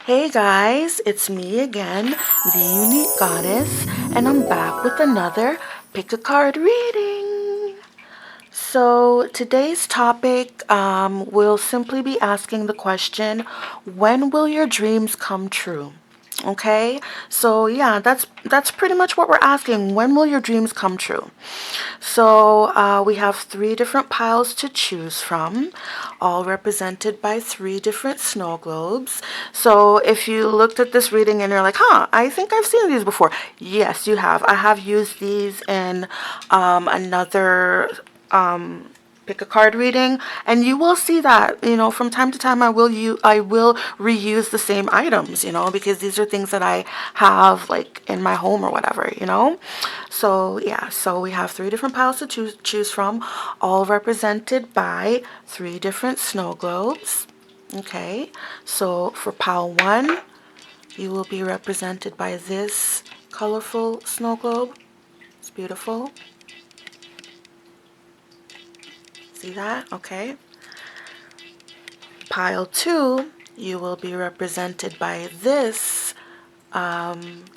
Hey guys, it's me again, the Unique Goddess, and I'm back with another pick a card reading. So today's topic will simply be asking the question, when will your dreams come true? Okay, so yeah, that's pretty much what we're asking. When will your dreams come true? So we have three different piles to choose from, all represented by three different snow globes. So if you looked at this reading and you're like, I think I've seen these before. Yes, you have. I have used these in another pick a card reading, and you will see that, from time to time I will reuse the same items, because these are things that I have like in my home or whatever. So yeah, so we have three different piles to choose from, all represented by three different snow globes. Okay, so for pile 1, you will be represented by this colorful snow globe. It's beautiful. See that? Okay. Pile 2, you will be represented by this.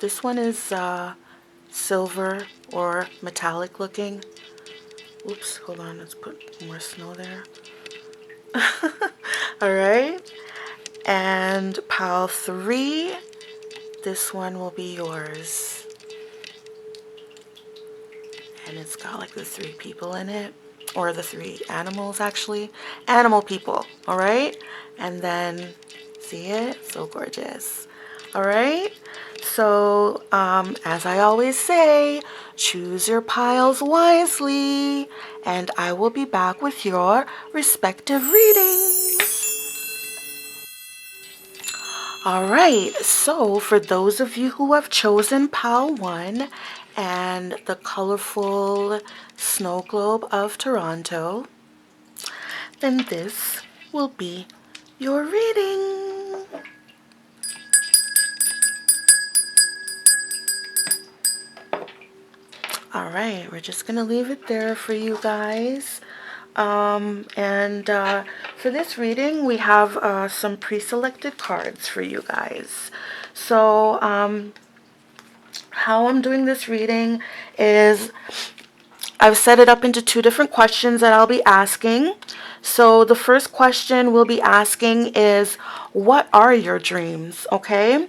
This one is silver or metallic looking. Oops, hold on, let's put more snow there. Alright. And pile 3, this one will be yours. And it's got like the 3 people in it. Or the 3 animals, actually. Animal people, alright? And then, see it? So gorgeous. Alright? So, as I always say, choose your piles wisely. And I will be back with your respective readings. Alright, so for those of you who have chosen pile 1 and the colorful snow globe of Toronto, then this will be your reading. Alright, we're just going to leave it there for you guys. For this reading, we have some pre-selected cards for you guys. So, how I'm doing this reading is I've set it up into 2 different questions that I'll be asking. So the first question we'll be asking is, what are your dreams? Okay.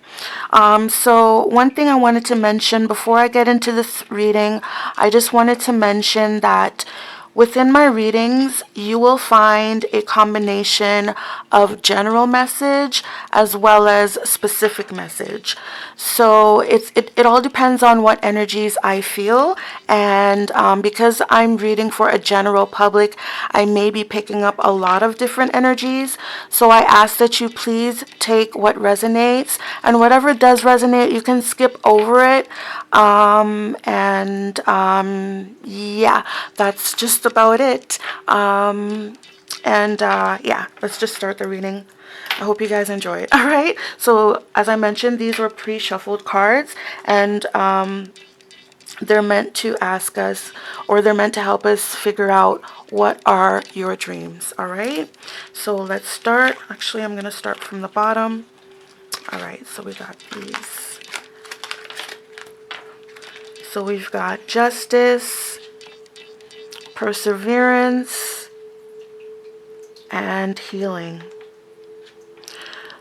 So one thing I wanted to mention before I get into this reading, I just wanted to mention that within my readings, you will find a combination of general message as well as specific message. So it all depends on what energies I feel, and because I'm reading for a general public, I may be picking up a lot of different energies. So I ask that you please take what resonates, and whatever does resonate, you can skip over it. Yeah, that's just about it. Yeah, let's just start the reading. I hope you guys enjoy it. All right. So as I mentioned, these were pre-shuffled cards, and they're meant to ask us, or they're meant to help us figure out what are your dreams. All right. So let's start. Actually, I'm going to start from the bottom. All right. So we got these. So we've got justice, perseverance, and healing.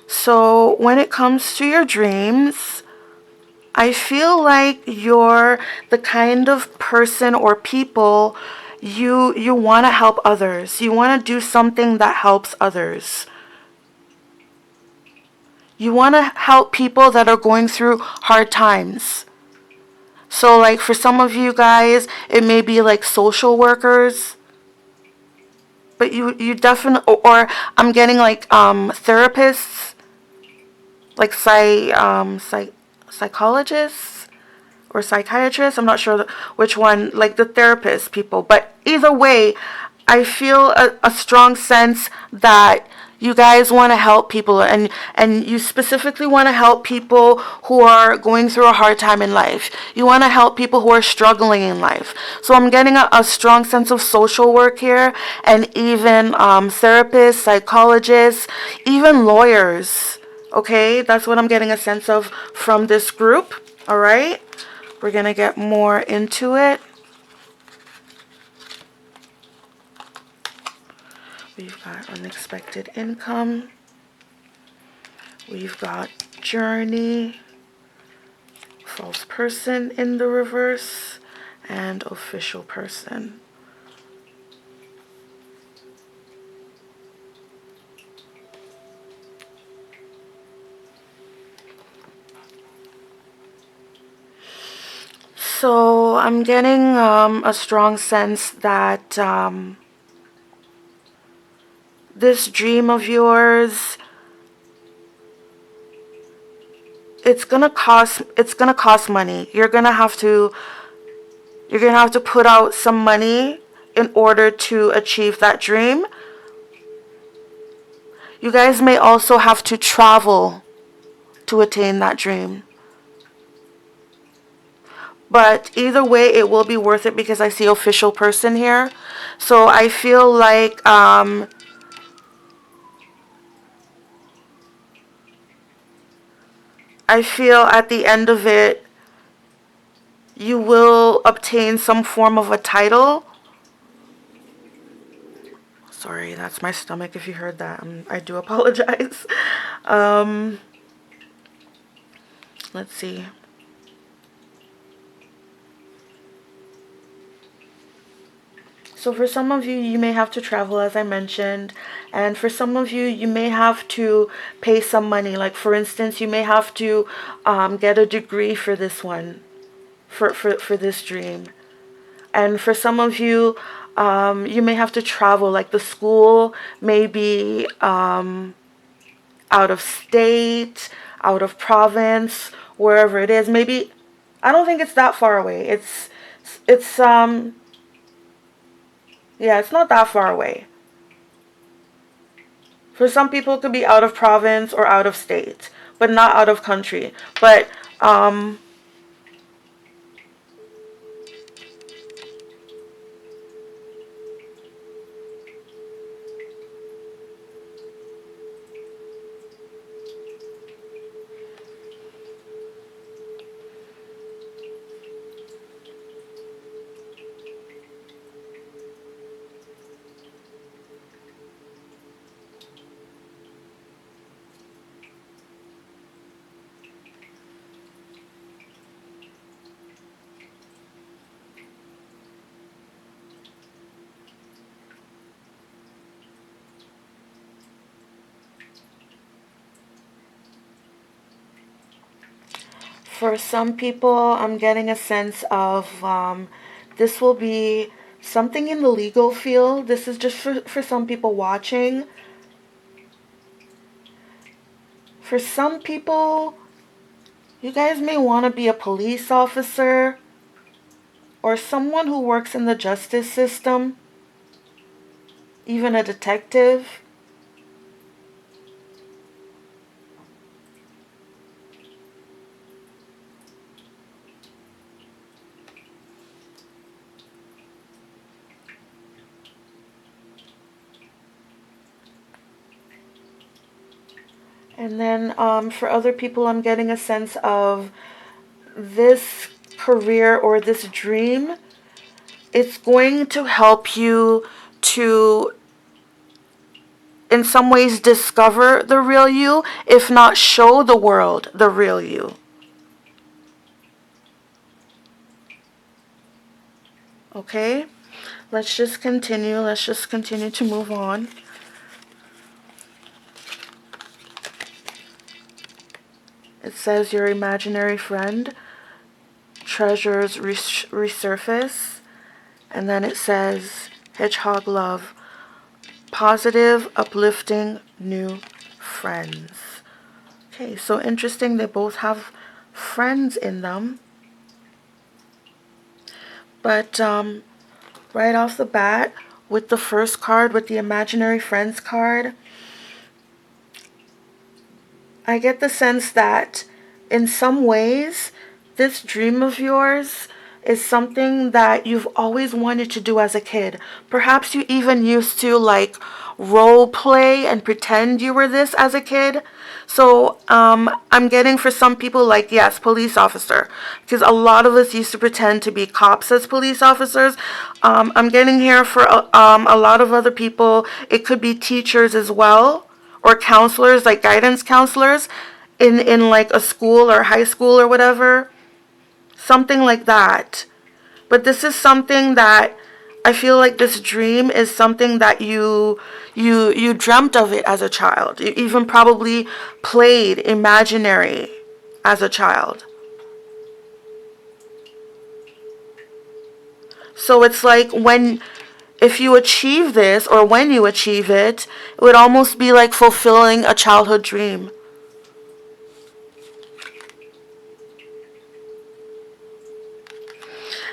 So when it comes to your dreams, I feel like you're the kind of person or people you want to help others. You want to do something that helps others. You want to help people that are going through hard times. So like for some of you guys, it may be like social workers. But you definitely, or I'm getting like therapists, like psychologists or psychiatrists. I'm not sure which one, like the therapist people. But either way, I feel a strong sense that you guys want to help people, and you specifically want to help people who are going through a hard time in life. You want to help people who are struggling in life. So I'm getting a strong sense of social work here, and even therapists, psychologists, even lawyers. Okay, that's what I'm getting a sense of from this group. All right, we're going to get more into it. We've got unexpected income. We've got journey, false person in the reverse, and official person. So I'm getting a strong sense that this dream of yours, it's gonna cost money. You're gonna have to put out some money in order to achieve that dream. You guys may also have to travel to attain that dream. But either way, it will be worth it because I see official person here. So I feel like at the end of it, you will obtain some form of a title. Sorry, that's my stomach if you heard that. I do apologize. Let's see. So for some of you, you may have to travel, as I mentioned. And for some of you, you may have to pay some money. Like, for instance, you may have to get a degree for this one, for this dream. And for some of you, you may have to travel. Like, the school may be out of state, out of province, wherever it is. Maybe, I don't think it's that far away. Yeah, it's not that far away. For some people, it could be out of province or out of state, but not out of country. But for some people, I'm getting a sense of this will be something in the legal field. This is just for some people watching. For some people, you guys may want to be a police officer or someone who works in the justice system, even a detective. And then for other people, I'm getting a sense of this career or this dream. It's going to help you to, in some ways, discover the real you, if not show the world the real you. Okay? Let's just continue. Let's just continue to move on. It says your imaginary friend, treasures resurface. And then it says hedgehog love, positive, uplifting, new friends. Okay, so interesting. They both have friends in them. But right off the bat, with the first card, with the imaginary friends card, I get the sense that in some ways, this dream of yours, is something that you've always wanted to do as a kid. Perhaps you even used to like role play and pretend you were this as a kid. So I'm getting for some people like, yes, police officer, because a lot of us used to pretend to be cops as police officers. I'm getting here for a lot of other people. It could be teachers as well, or counselors, like guidance counselors in like a school or high school or whatever. Something like that. But this is something that I feel like this dream is something that you dreamt of it as a child. You even probably played imaginary as a child. So it's like if you achieve this, or when you achieve it, it would almost be like fulfilling a childhood dream.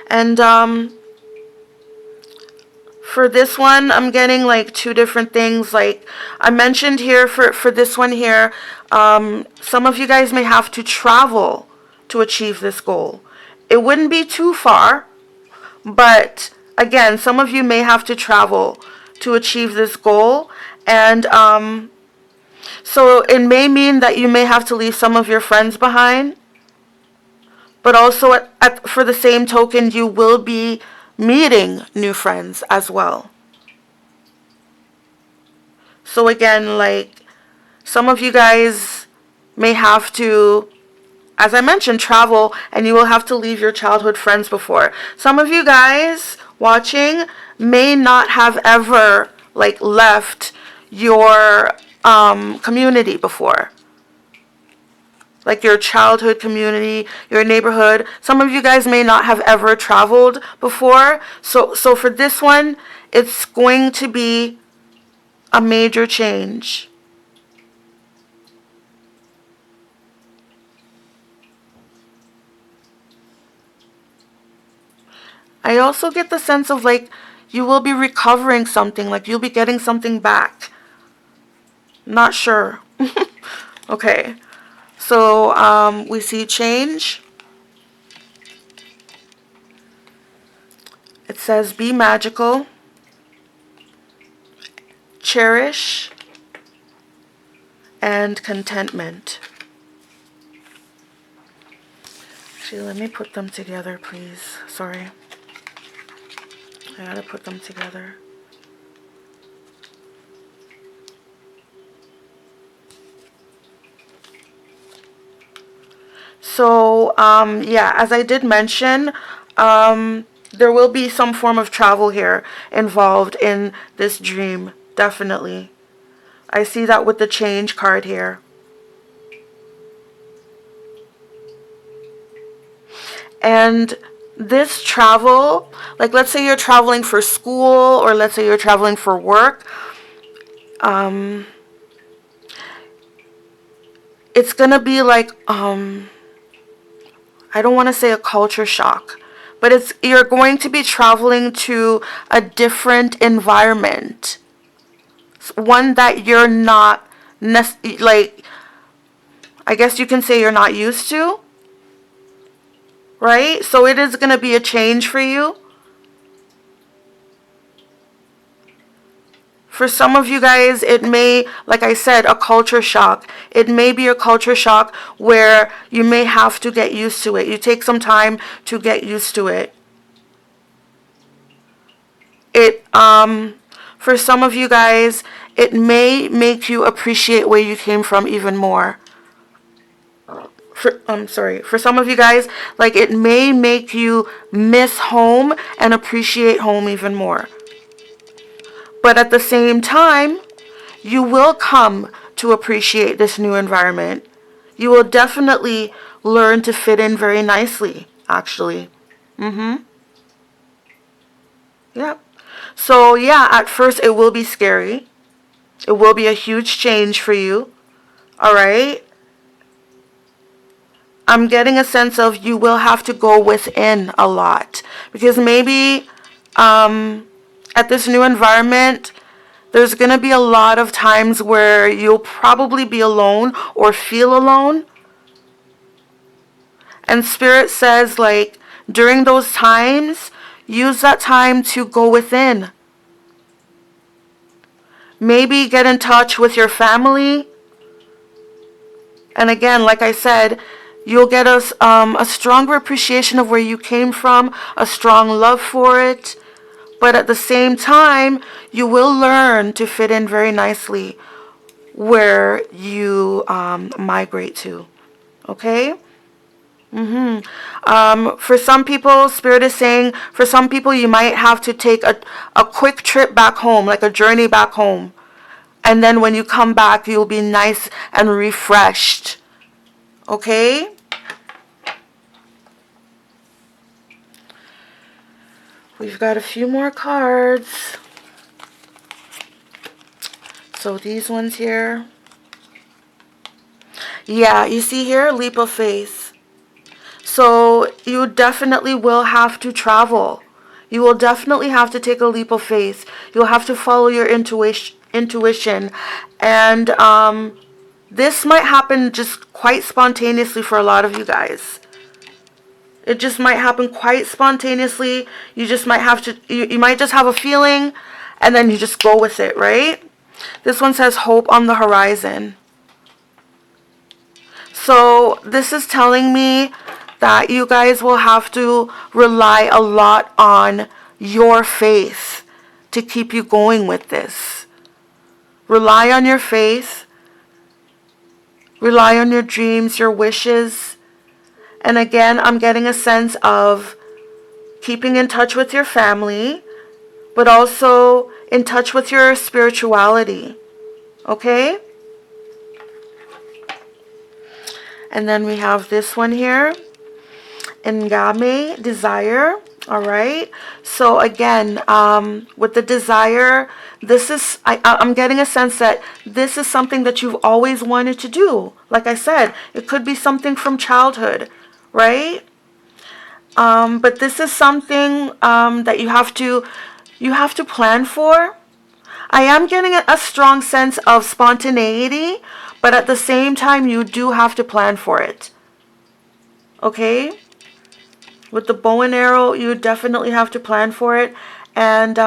And for this one, I'm getting like two different things. Like I mentioned here, for this one here, some of you guys may have to travel to achieve this goal. It wouldn't be too far, but again, some of you may have to travel to achieve this goal. And so it may mean that you may have to leave some of your friends behind. But also, for the same token, you will be meeting new friends as well. So again, like, some of you guys may have to, as I mentioned, travel, and you will have to leave your childhood friends before. Some of you guys watching may not have ever, like, left your community before. Like your childhood community, your neighborhood. Some of you guys may not have ever traveled before. So for this one, it's going to be a major change. I also get the sense of like you will be recovering something, like you'll be getting something back. Not sure. Okay. So we see change. It says be magical, cherish, and contentment. Actually, let me put them together, please. Sorry. I gotta put them together. So, yeah, as I did mention, there will be some form of travel here involved in this dream, definitely. I see that with the change card here. And this travel, like let's say you're traveling for school, or let's say you're traveling for work, it's gonna be like, I don't want to say a culture shock, but you're going to be traveling to a different environment. One that you're not, like, I guess you can say you're not used to, right? So it is going to be a change for you. For some of you guys, it may, like I said, a culture shock. It may be a culture shock where you may have to get used to it. You take some time to get used to it. For some of you guys, it may make you appreciate where you came from even more. For some of you guys, like it may make you miss home and appreciate home even more. But at the same time, you will come to appreciate this new environment. You will definitely learn to fit in very nicely, actually. Yep. So yeah, at first it will be scary. It will be a huge change for you. All right? I'm getting a sense of you will have to go within a lot. Because maybe at this new environment, there's going to be a lot of times where you'll probably be alone or feel alone. And Spirit says, like, during those times, use that time to go within. Maybe get in touch with your family. And again, like I said, you'll get a stronger appreciation of where you came from, a strong love for it. But at the same time, you will learn to fit in very nicely where you migrate to. Okay? For some people, Spirit is saying, for some people, you might have to take a quick trip back home, like a journey back home. And then when you come back, you'll be nice and refreshed. Okay? We've got a few more cards. So these ones here. Yeah, you see here, leap of faith. So you definitely will have to travel. You will definitely have to take a leap of faith. You'll have to follow your intuition. And this might happen just quite spontaneously for a lot of you guys. It just might happen quite spontaneously. You just might have to, you might just have a feeling and then you just go with it, right? This one says hope on the horizon. So this is telling me that you guys will have to rely a lot on your faith to keep you going with this. Rely on your faith. Rely on your dreams, your wishes. And again, I'm getting a sense of keeping in touch with your family, but also in touch with your spirituality. Okay? And then we have this one here. Ngame, desire. All right. So again, with the desire, this is, I'm getting a sense that this is something that you've always wanted to do. Like I said, it could be something from childhood, right? But this is something that you have to plan for. I am getting a strong sense of spontaneity, but at the same time, you do have to plan for it. Okay? With the bow and arrow, you definitely have to plan for it. And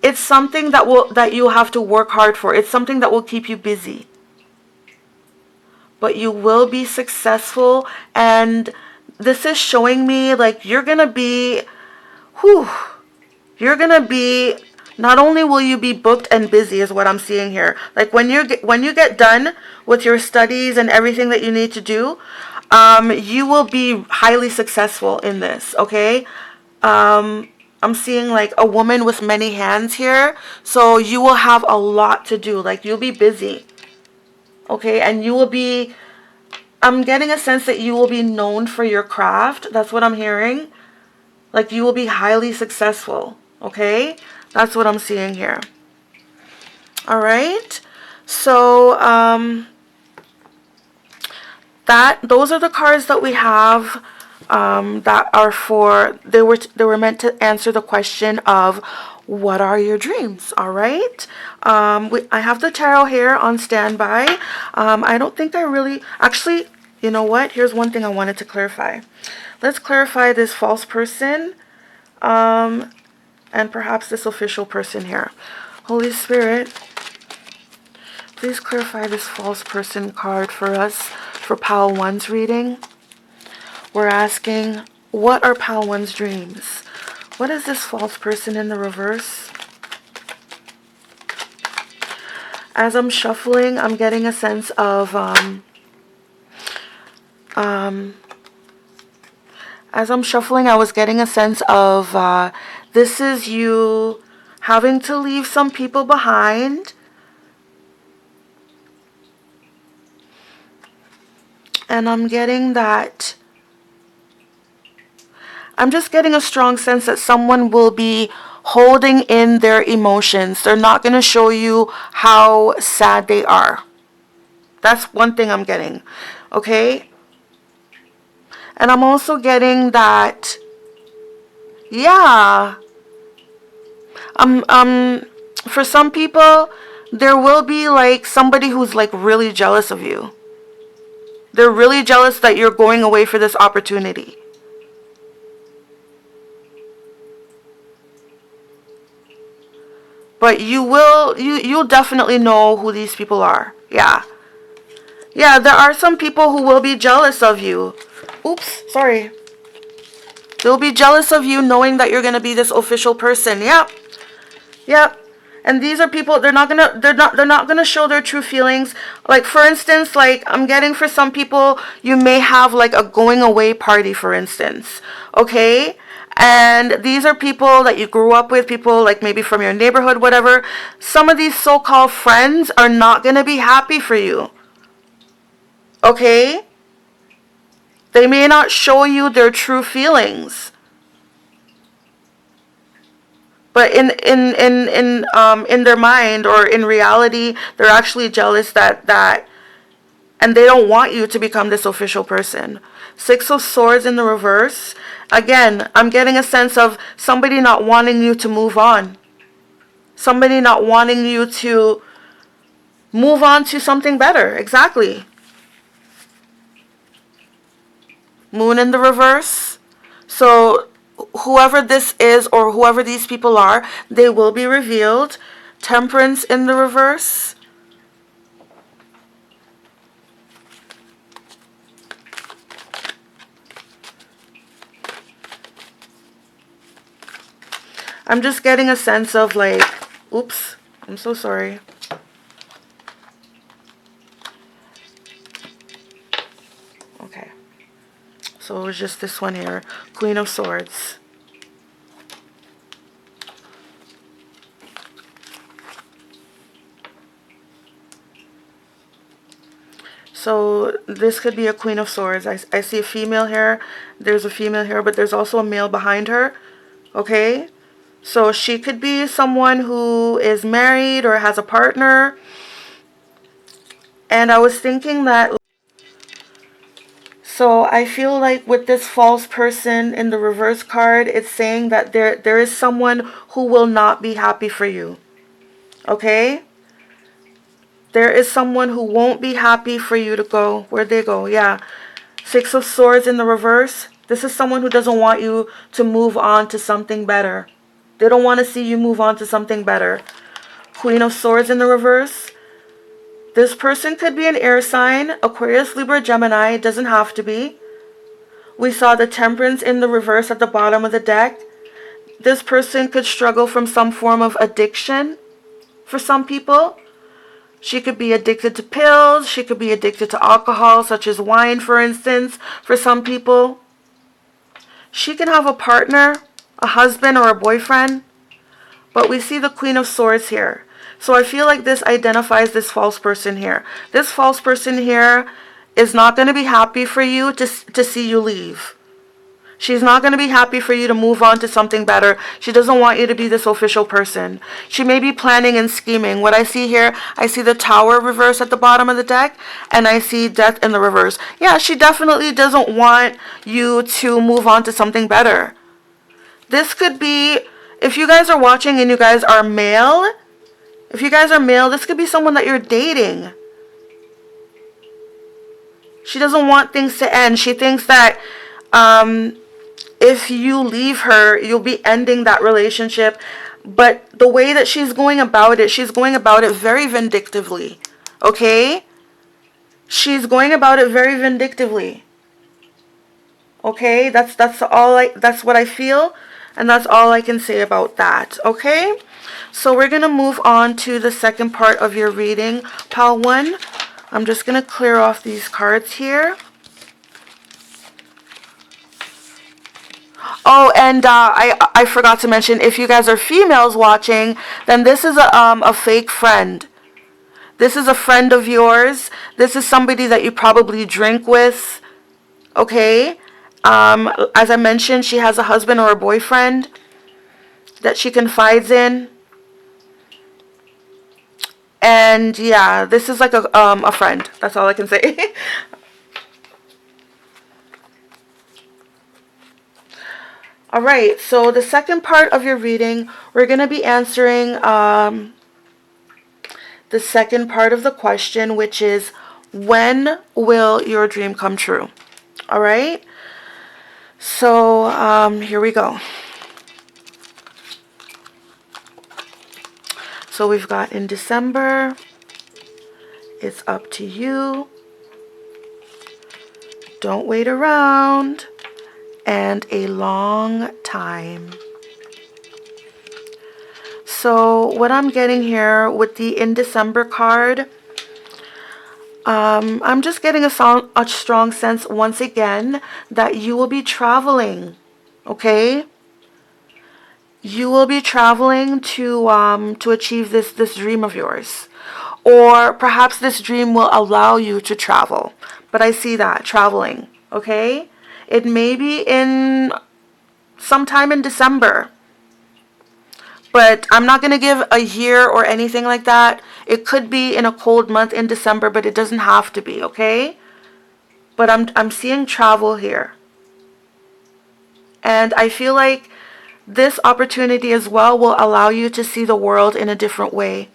it's something that you'll have to work hard for. It's something that will keep you busy. But you will be successful. And this is showing me like you're going to be, not only will you be booked and busy is what I'm seeing here. Like when you get done with your studies and everything that you need to do, you will be highly successful in this, okay? I'm seeing like a woman with many hands here. So you will have a lot to do. Like you'll be busy, okay? And you will be, I'm getting a sense that you will be known for your craft. That's what I'm hearing. Like you will be highly successful, okay? That's what I'm seeing here. All right. So, those are the cards that we have that are for, they were meant to answer the question of what are your dreams. All right. I have the tarot here on standby. I don't think I really, actually, you know what? Here's one thing I wanted to clarify. Let's clarify this false person and perhaps this official person here. Holy Spirit, please clarify this false person card for us for Pile 1's reading. We're asking, what are Pile 1's dreams? What is this false person in the reverse? As I'm shuffling, I'm getting a sense of, as I'm shuffling, I was getting a sense of, this is you having to leave some people behind. And I'm getting that, I'm just getting a strong sense that someone will be holding in their emotions. They're not going to show you how sad they are. That's one thing I'm getting. Okay? And I'm also getting that, yeah, for some people, there will be like somebody who's like really jealous of you. They're really jealous that you're going away for this opportunity. But you'll definitely know who these people are. Yeah. Yeah, there are some people who will be jealous of you. Oops, sorry. They'll be jealous of you knowing that you're going to be this official person. Yep. Yep. And these are people, they're not gonna show their true feelings. Like, for instance, like, I'm getting for some people, you may have like a going away party, for instance. Okay? And these are people that you grew up with, people like maybe from your neighborhood, whatever. Some of these so-called friends are not gonna be happy for you. Okay? They may not show you their true feelings. But in their mind or in reality, they're actually jealous that and they don't want you to become this official person. Six of Swords in the reverse. Again, I'm getting a sense of somebody not wanting you to move on. Somebody not wanting you to move on to something better. Exactly. Moon in the reverse. So whoever this is or whoever these people are, they will be revealed. Temperance in the reverse. I'm just getting a sense of like, oops, I'm so sorry. Okay. So it was just this one here, Queen of Swords. So this could be a Queen of Swords. I see a female here. There's a female here, but there's also a male behind her. Okay? So she could be someone who is married or has a partner. And I was thinking that, so I feel like with this false person in the reverse card, it's saying that there is someone who will not be happy for you. Okay? There is someone who won't be happy for you to go. Where'd they go? Yeah. Six of Swords in the reverse. This is someone who doesn't want you to move on to something better. They don't want to see you move on to something better. Queen of Swords in the reverse. This person could be an air sign. Aquarius, Libra, Gemini. It doesn't have to be. We saw the Temperance in the reverse at the bottom of the deck. This person could struggle from some form of addiction for some people. She could be addicted to pills. She could be addicted to alcohol, such as wine, for instance, for some people. She can have a partner, a husband or a boyfriend. But we see the Queen of Swords here. So I feel like this identifies this false person here. This false person here is not going to be happy for you to see you leave. She's not going to be happy for you to move on to something better. She doesn't want you to be this official person. She may be planning and scheming. What I see here, I see the Tower reverse at the bottom of the deck, and I see Death in the reverse. Yeah, she definitely doesn't want you to move on to something better. This could be, if you guys are watching and you guys are male, this could be someone that you're dating. She doesn't want things to end. She thinks that if you leave her, you'll be ending that relationship. But the way that she's going about it very vindictively. Okay? She's going about it very vindictively. Okay? That's what I feel, and that's all I can say about that. Okay? So we're going to move on to the second part of your reading, Pile 1. I'm just going to clear off these cards here. Oh, and I forgot to mention, if you guys are females watching, then this is a fake friend. This is a friend of yours. This is somebody that you probably drink with. Okay? As I mentioned, she has a husband or a boyfriend that she confides in. And yeah, this is like a friend. That's all I can say. Alright, so the second part of your reading, we're going to be answering the second part of the question, which is, when will your dream come true? Alright, so here we go. So we've got in December, it's up to you, don't wait around, and a long time. So what I'm getting here with the in December card, I'm just getting a strong sense once again that you will be traveling, okay? You will be traveling to achieve this dream of yours. Or perhaps this dream will allow you to travel. But I see that, traveling, okay? It may be in sometime in December. But I'm not going to give a year or anything like that. It could be in a cold month in December, but it doesn't have to be, okay? But I'm seeing travel here. And I feel like this opportunity as well will allow you to see the world in a different way.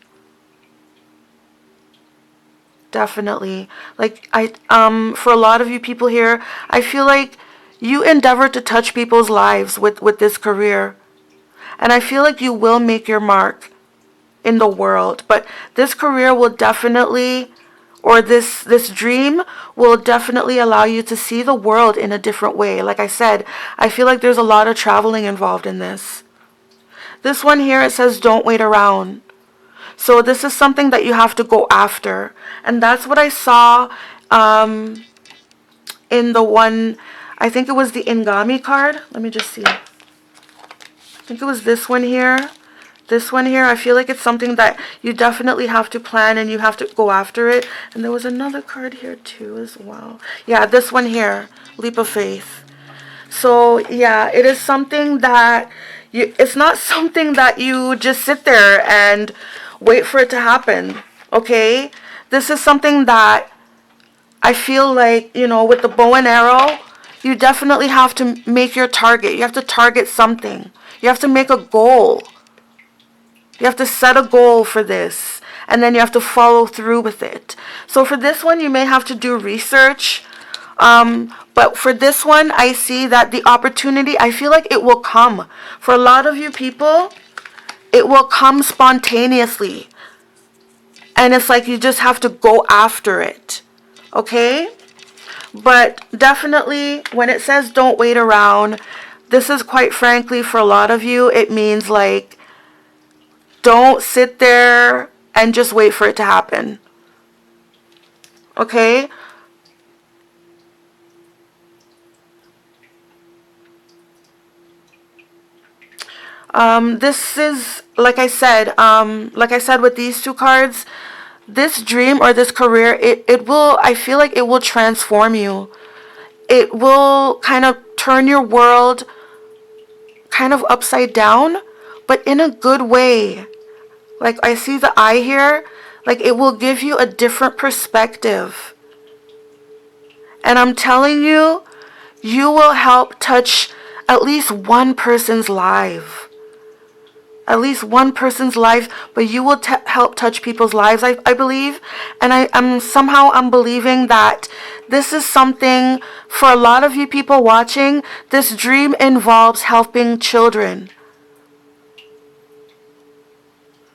Definitely. Like for a lot of you people here, I feel like you endeavor to touch people's lives with this career. And I feel like you will make your mark in the world. But this career will definitely, or this dream will definitely allow you to see the world in a different way. Like I said, I feel like there's a lot of traveling involved in this. This one here, it says don't wait around. So this is something that you have to go after. And that's what I saw in the one, I think it was the Ingami card. Let me just see. I think it was this one here. This one here, I feel like it's something that you definitely have to plan and you have to go after it. And there was another card here too as well. Yeah, this one here, Leap of Faith. So yeah, it is something that it's not something that you just sit there and wait for it to happen, okay? This is something that I feel like, you know, with the bow and arrow, you definitely have to make your target. You have to target something. You have to make a goal. You have to set a goal for this, and then you have to follow through with it. So for this one, you may have to do research. But for this one, I see that the opportunity, I feel like it will come. For a lot of you people, it will come spontaneously. And it's like you just have to go after it. Okay? But definitely, when it says don't wait around, this is quite frankly, for a lot of you, it means like, don't sit there and just wait for it to happen. Okay? This is, like I said with these two cards, this dream or this career, it will, I feel like it will transform you. It will kind of turn your world kind of upside down, but in a good way. Like I see the eye here, like it will give you a different perspective. And I'm telling you, you will help touch at least one person's life. At least one person's life, but you will help touch people's lives, I believe. And I'm believing that this is something for a lot of you people watching. This dream involves helping children.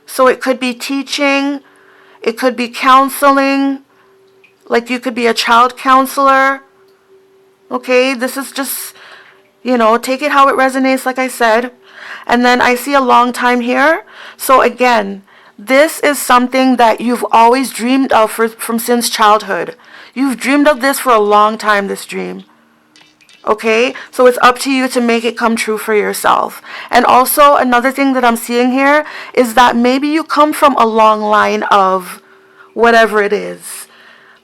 So it could be teaching, it could be counseling, like you could be a child counselor. Okay, this is just, you know, take it how it resonates, like I said. And then I see a long time here. So again, this is something that you've always dreamed of from since childhood. You've dreamed of this for a long time, this dream. Okay? So it's up to you to make it come true for yourself. And also another thing that I'm seeing here is that maybe you come from a long line of whatever it is.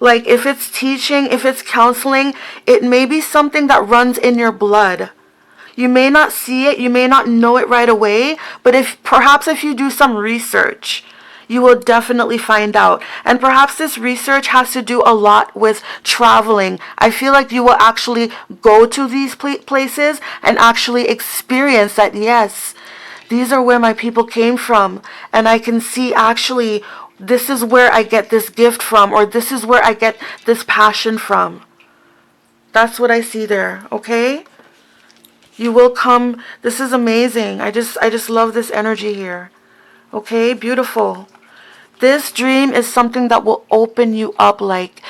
Like if it's teaching, if it's counseling, it may be something that runs in your blood. You may not see it, you may not know it right away, but perhaps if you do some research, you will definitely find out. And perhaps this research has to do a lot with traveling. I feel like you will actually go to these places and actually experience that, yes, these are where my people came from. And I can see actually, this is where I get this gift from, or this is where I get this passion from. That's what I see there, okay? You will come. This is amazing. I just love this energy here. Okay, beautiful. This dream is something that will open you up, like,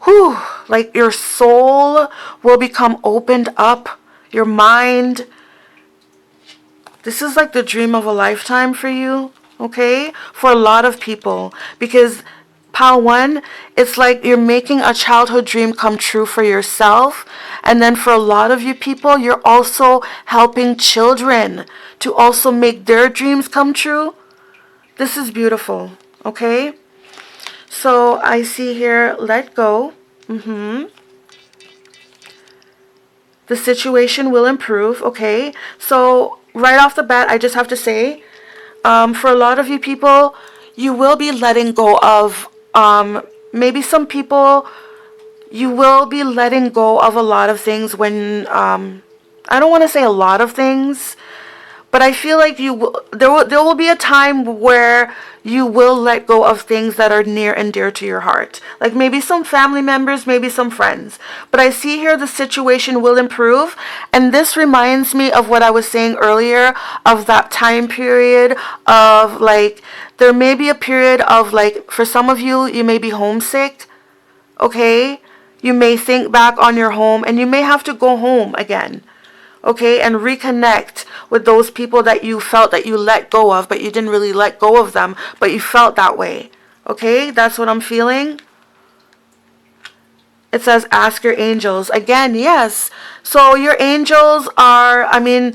whew, like your soul will become opened up, your mind. This is like the dream of a lifetime for you, okay? For a lot of people. Because Pile 1, it's like you're making a childhood dream come true for yourself. And then for a lot of you people, you're also helping children to also make their dreams come true. This is beautiful, okay? So I see here, let go. The situation will improve, okay? So right off the bat, I just have to say, for a lot of you people, you will be letting go of, maybe some people, you will be letting go of a lot of things when, I don't want to say a lot of things, but I feel like there will be a time where you will let go of things that are near and dear to your heart. Like maybe some family members, maybe some friends. But I see here the situation will improve. And this reminds me of what I was saying earlier, of that time period of like, there may be a period of like, for some of you, you may be homesick. Okay? You may think back on your home and you may have to go home again. Okay, and reconnect with those people that you felt that you let go of, but you didn't really let go of them, but you felt that way. Okay, that's what I'm feeling. It says, ask your angels. Again, yes. So your angels are, I mean,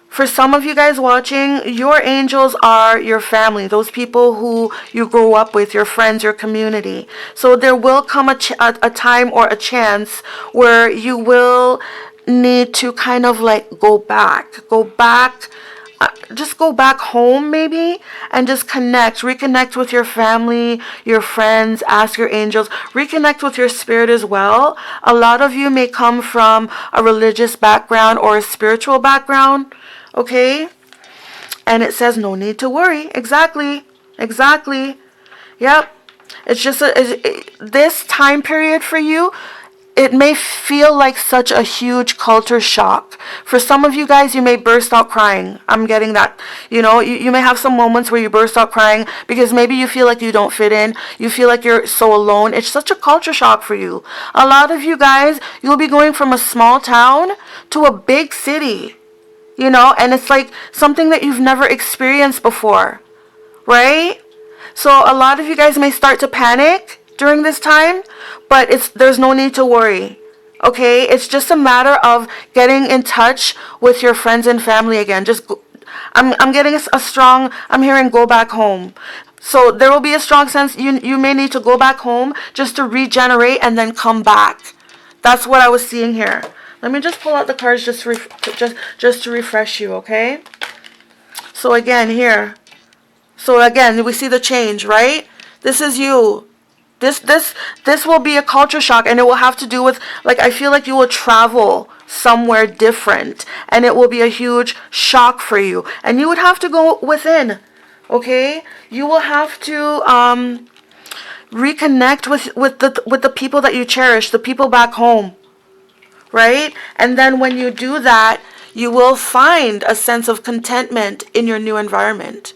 for some of you guys watching, your angels are your family, those people who you grew up with, your friends, your community. So there will come a time or a chance where you will need to kind of like go back, just go back home maybe, and just reconnect with your family, your friends, ask your angels, reconnect with your spirit as well. A lot of you may come from a religious background or a spiritual background, okay? And it says no need to worry. Exactly. Yep. It's just this time period for you, it may feel like such a huge culture shock. For some of you guys, you may burst out crying. I'm getting that. You know, you may have some moments where you burst out crying because maybe you feel like you don't fit in. You feel like you're so alone. It's such a culture shock for you. A lot of you guys, you'll be going from a small town to a big city. You know, and it's like something that you've never experienced before. Right? So a lot of you guys may start to panic during this time, but there's no need to worry. Okay? It's just a matter of getting in touch with your friends and family again. I'm getting a strong, I'm hearing go back home. So there will be a strong sense you may need to go back home just to regenerate and then come back. That's what I was seeing here. Let me just pull out the cards just to refresh you, okay? So again, here. So again, we see the change, right? This is you. This will be a culture shock, and it will have to do with, like, I feel like you will travel somewhere different, and it will be a huge shock for you. And you would have to go within, okay? You will have to reconnect with the people that you cherish, the people back home, right? And then when you do that, you will find a sense of contentment in your new environment.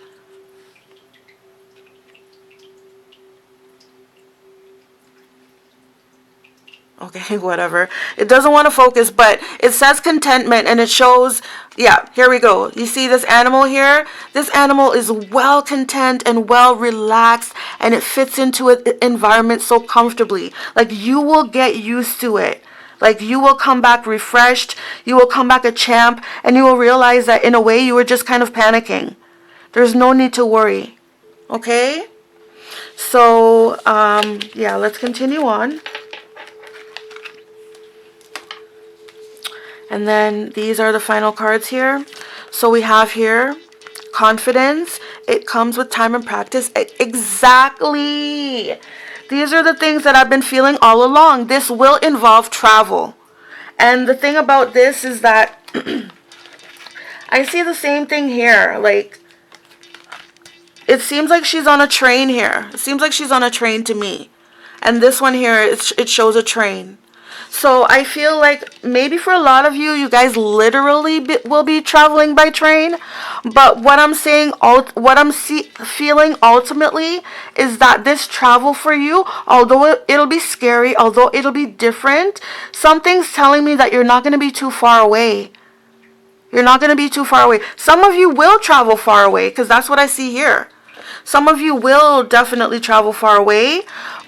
Okay, whatever. It doesn't want to focus, but it says contentment, and it shows, yeah, here we go. You see this animal here? This animal is well content and well relaxed, and it fits into an environment so comfortably. Like, you will get used to it. Like, you will come back refreshed, you will come back a champ, and you will realize that in a way you were just kind of panicking. There's no need to worry. Okay? So, yeah, let's continue on. And then these are the final cards here. So we have here confidence. It comes with time and practice. Exactly. These are the things that I've been feeling all along. This will involve travel. And the thing about this is that I see the same thing here. Like, it seems like she's on a train here. It seems like she's on a train to me. And this one here, it shows a train. So I feel like maybe for a lot of you, you guys literally will be traveling by train. But what I'm saying, what I'm feeling ultimately is that this travel for you, although it'll be scary, although it'll be different, something's telling me that you're not going to be too far away. You're not going to be too far away. Some of you will travel far away because that's what I see here. Some of you will definitely travel far away.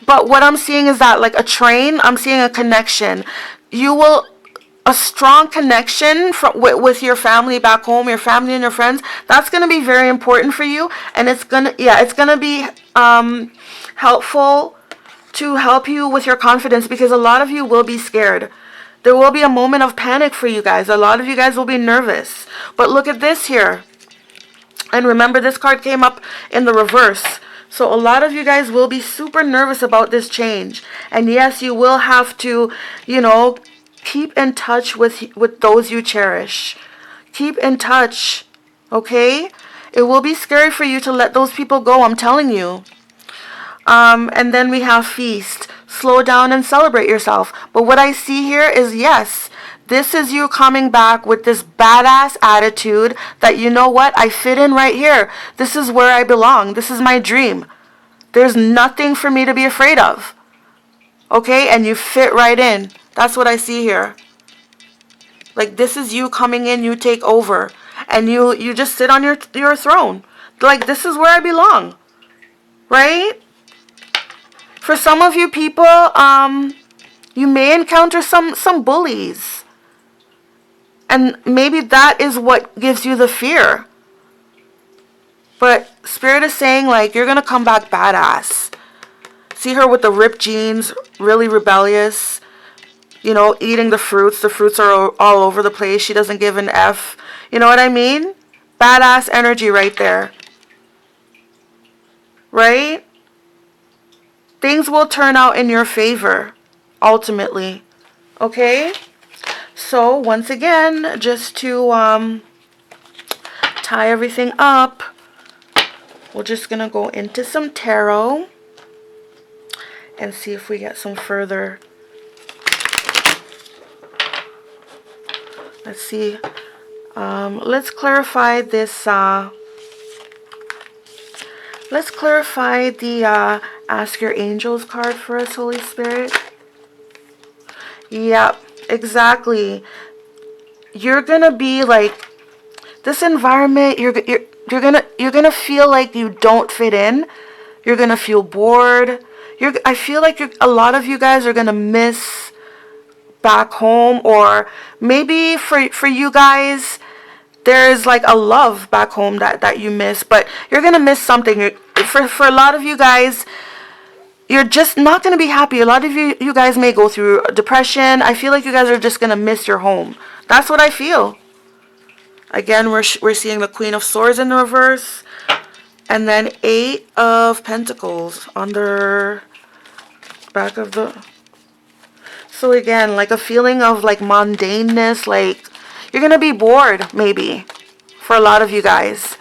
But what I'm seeing is that, like a train, I'm seeing a connection. You will, a strong connection with your family back home, your family and your friends. That's going to be very important for you. And it's going to be helpful to help you with your confidence, because a lot of you will be scared. There will be a moment of panic for you guys. A lot of you guys will be nervous. But look at this here. And remember, this card came up in the reverse. So a lot of you guys will be super nervous about this change. And yes, you will have to, keep in touch with those you cherish. Keep in touch, okay? It will be scary for you to let those people go, I'm telling you. And then we have feast. Slow down and celebrate yourself. But what I see here is, yes, this is you coming back with this badass attitude that, you know what, I fit in right here. This is where I belong. This is my dream. There's nothing for me to be afraid of. Okay? And you fit right in. That's what I see here. Like, this is you coming in, you take over. And you just sit on your throne. Like, this is where I belong. Right? For some of you people, you may encounter some bullies. And maybe that is what gives you the fear. But Spirit is saying, like, you're going to come back badass. See her with the ripped jeans, really rebellious. Eating the fruits. The fruits are all over the place. She doesn't give an F. You know what I mean? Badass energy right there. Right? Things will turn out in your favor, ultimately. Okay? So, once again, just to tie everything up, we're just going to go into some tarot and see if we get some further. Let's see. Let's clarify this. Let's clarify the Ask Your Angels card for us, Holy Spirit. Yep. Exactly. You're gonna be like, this environment, you're gonna feel like you don't fit in. You're gonna feel bored. I feel like a lot of you guys are gonna miss back home, or maybe for you guys, there's like a love back home that you miss, but you're gonna miss something. For a lot of you guys, you're just not going to be happy. A lot of you guys may go through depression. I feel like you guys are just going to miss your home. That's what I feel. Again, we're seeing the Queen of Swords in the reverse. And then 8 of Pentacles on the back of the... So again, like a feeling of like mundaneness. Like you're going to be bored, maybe. For a lot of you guys.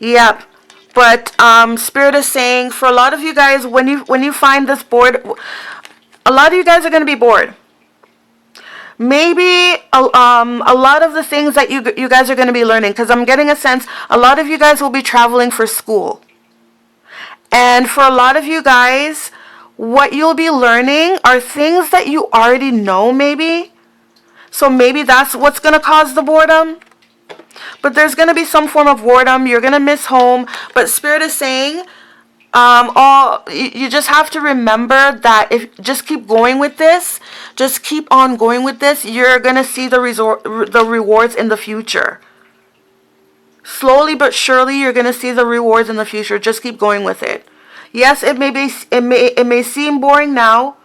Yep. But Spirit is saying, for a lot of you guys, when you find this bored, a lot of you guys are going to be bored. Maybe a lot of the things that you guys are going to be learning, because I'm getting a sense a lot of you guys will be traveling for school. And for a lot of you guys, what you'll be learning are things that you already know, maybe. So maybe that's what's going to cause the boredom. But there's going to be some form of boredom. You're going to miss home. But Spirit is saying, you just have to remember that if just keep going with this, just keep on going with this, you're going to see the rewards in the future. Slowly but surely, you're going to see the rewards in the future. Just keep going with it. Yes, it may seem boring now,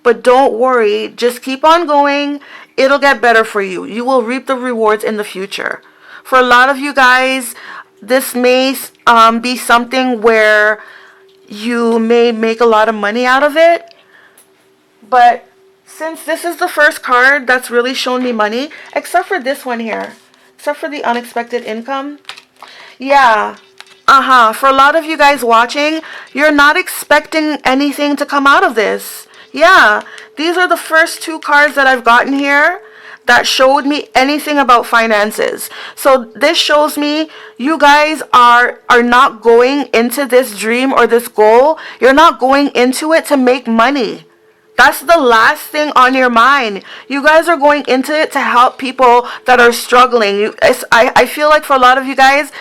but don't worry. Just keep on going. It'll get better for you. You will reap the rewards in the future. For a lot of you guys, this may be something where you may make a lot of money out of it. But since this is the first card that's really shown me money, except for this one here, except for the unexpected income, yeah, For a lot of you guys watching, you're not expecting anything to come out of this. Yeah, these are the first two cards that I've gotten here that showed me anything about finances. So this shows me you guys are not going into this dream or this goal. You're not going into it to make money. That's the last thing on your mind. You guys are going into it to help people that are struggling. I feel like for a lot of you guys,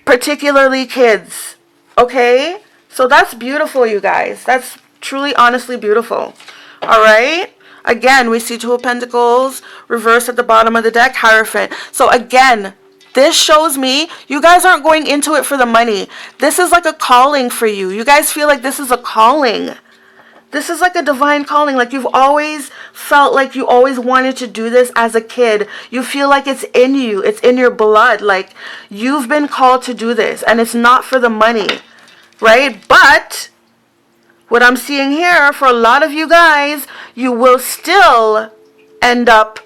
particularly kids. Okay? So that's beautiful, you guys. That's truly, honestly beautiful. All right? Again, we see Two of Pentacles, reversed at the bottom of the deck, Hierophant. So again, this shows me you guys aren't going into it for the money. This is like a calling for you. You guys feel like this is a calling. This is like a divine calling. Like you've always felt like you always wanted to do this as a kid. You feel like it's in you. It's in your blood. Like you've been called to do this. And it's not for the money. Right? But what I'm seeing here, for a lot of you guys, you will still end up,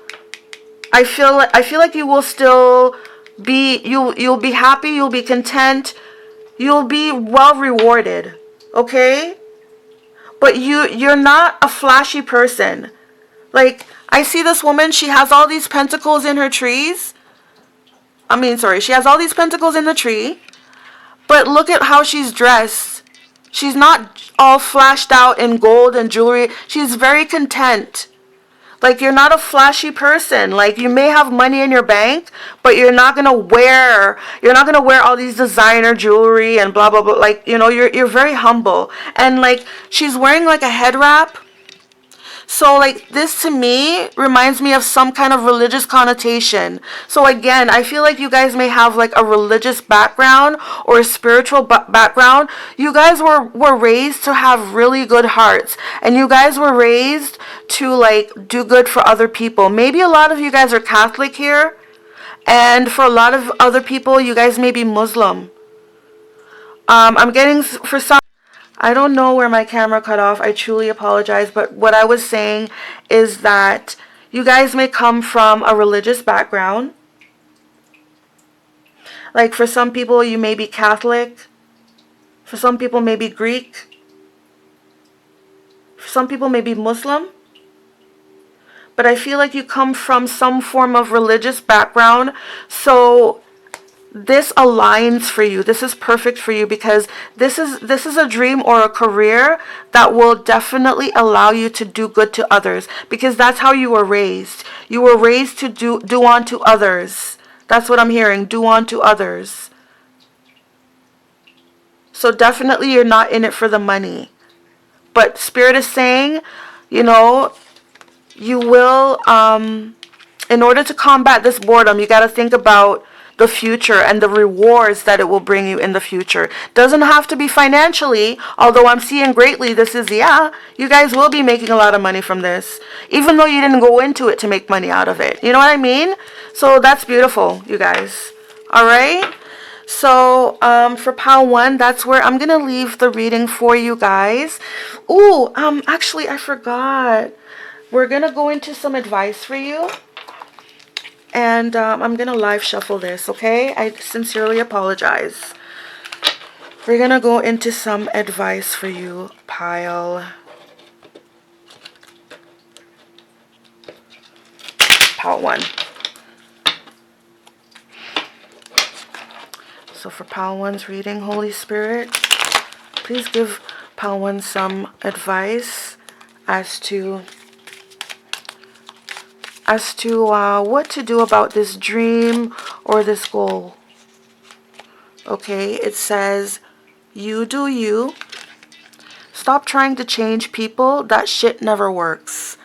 I feel like you will still be, you'll be happy. You'll be content. You'll be well rewarded. Okay? But you're not a flashy person. Like, I see this woman, she has all these pentacles in her trees. She has all these pentacles in the tree. But look at how she's dressed. She's not all flashed out in gold and jewelry. She's very content. Like, you're not a flashy person. Like, you may have money in your bank, but you're not gonna wear all these designer jewelry and blah blah blah. Like, you're very humble. And like, she's wearing like a head wrap. So like, this to me reminds me of some kind of religious connotation. So again, I feel like you guys may have like a religious background or a spiritual background. You guys were raised to have really good hearts. And you guys were raised to like do good for other people. Maybe a lot of you guys are Catholic here. And for a lot of other people, you guys may be Muslim. I'm getting, for some, I don't know where my camera cut off. I truly apologize. But what I was saying is that you guys may come from a religious background. Like for some people, you may be Catholic. For some people, maybe Greek. For some people, maybe Muslim. But I feel like you come from some form of religious background. So this aligns for you. This is perfect for you because this is a dream or a career that will definitely allow you to do good to others, because that's how you were raised. You were raised to do unto others. That's what I'm hearing. Do unto others. So definitely you're not in it for the money. But Spirit is saying, you will, in order to combat this boredom, you got to think about the future and the rewards that it will bring you in the future. Doesn't have to be financially, although I'm seeing greatly this is, you guys will be making a lot of money from this, even though you didn't go into it to make money out of it. You know what I mean? So that's beautiful, you guys. All right? So for pile 1, that's where I'm going to leave the reading for you guys. Ooh, actually, I forgot. We're going to go into some advice for you. And I'm going to live shuffle this, okay? I sincerely apologize. We're going to go into some advice for you, pile 1. So for pile 1's reading, Holy Spirit, please give pile 1 some advice as to what to do about this dream or this goal. Okay, it says, you do you. Stop trying to change people. That shit never works.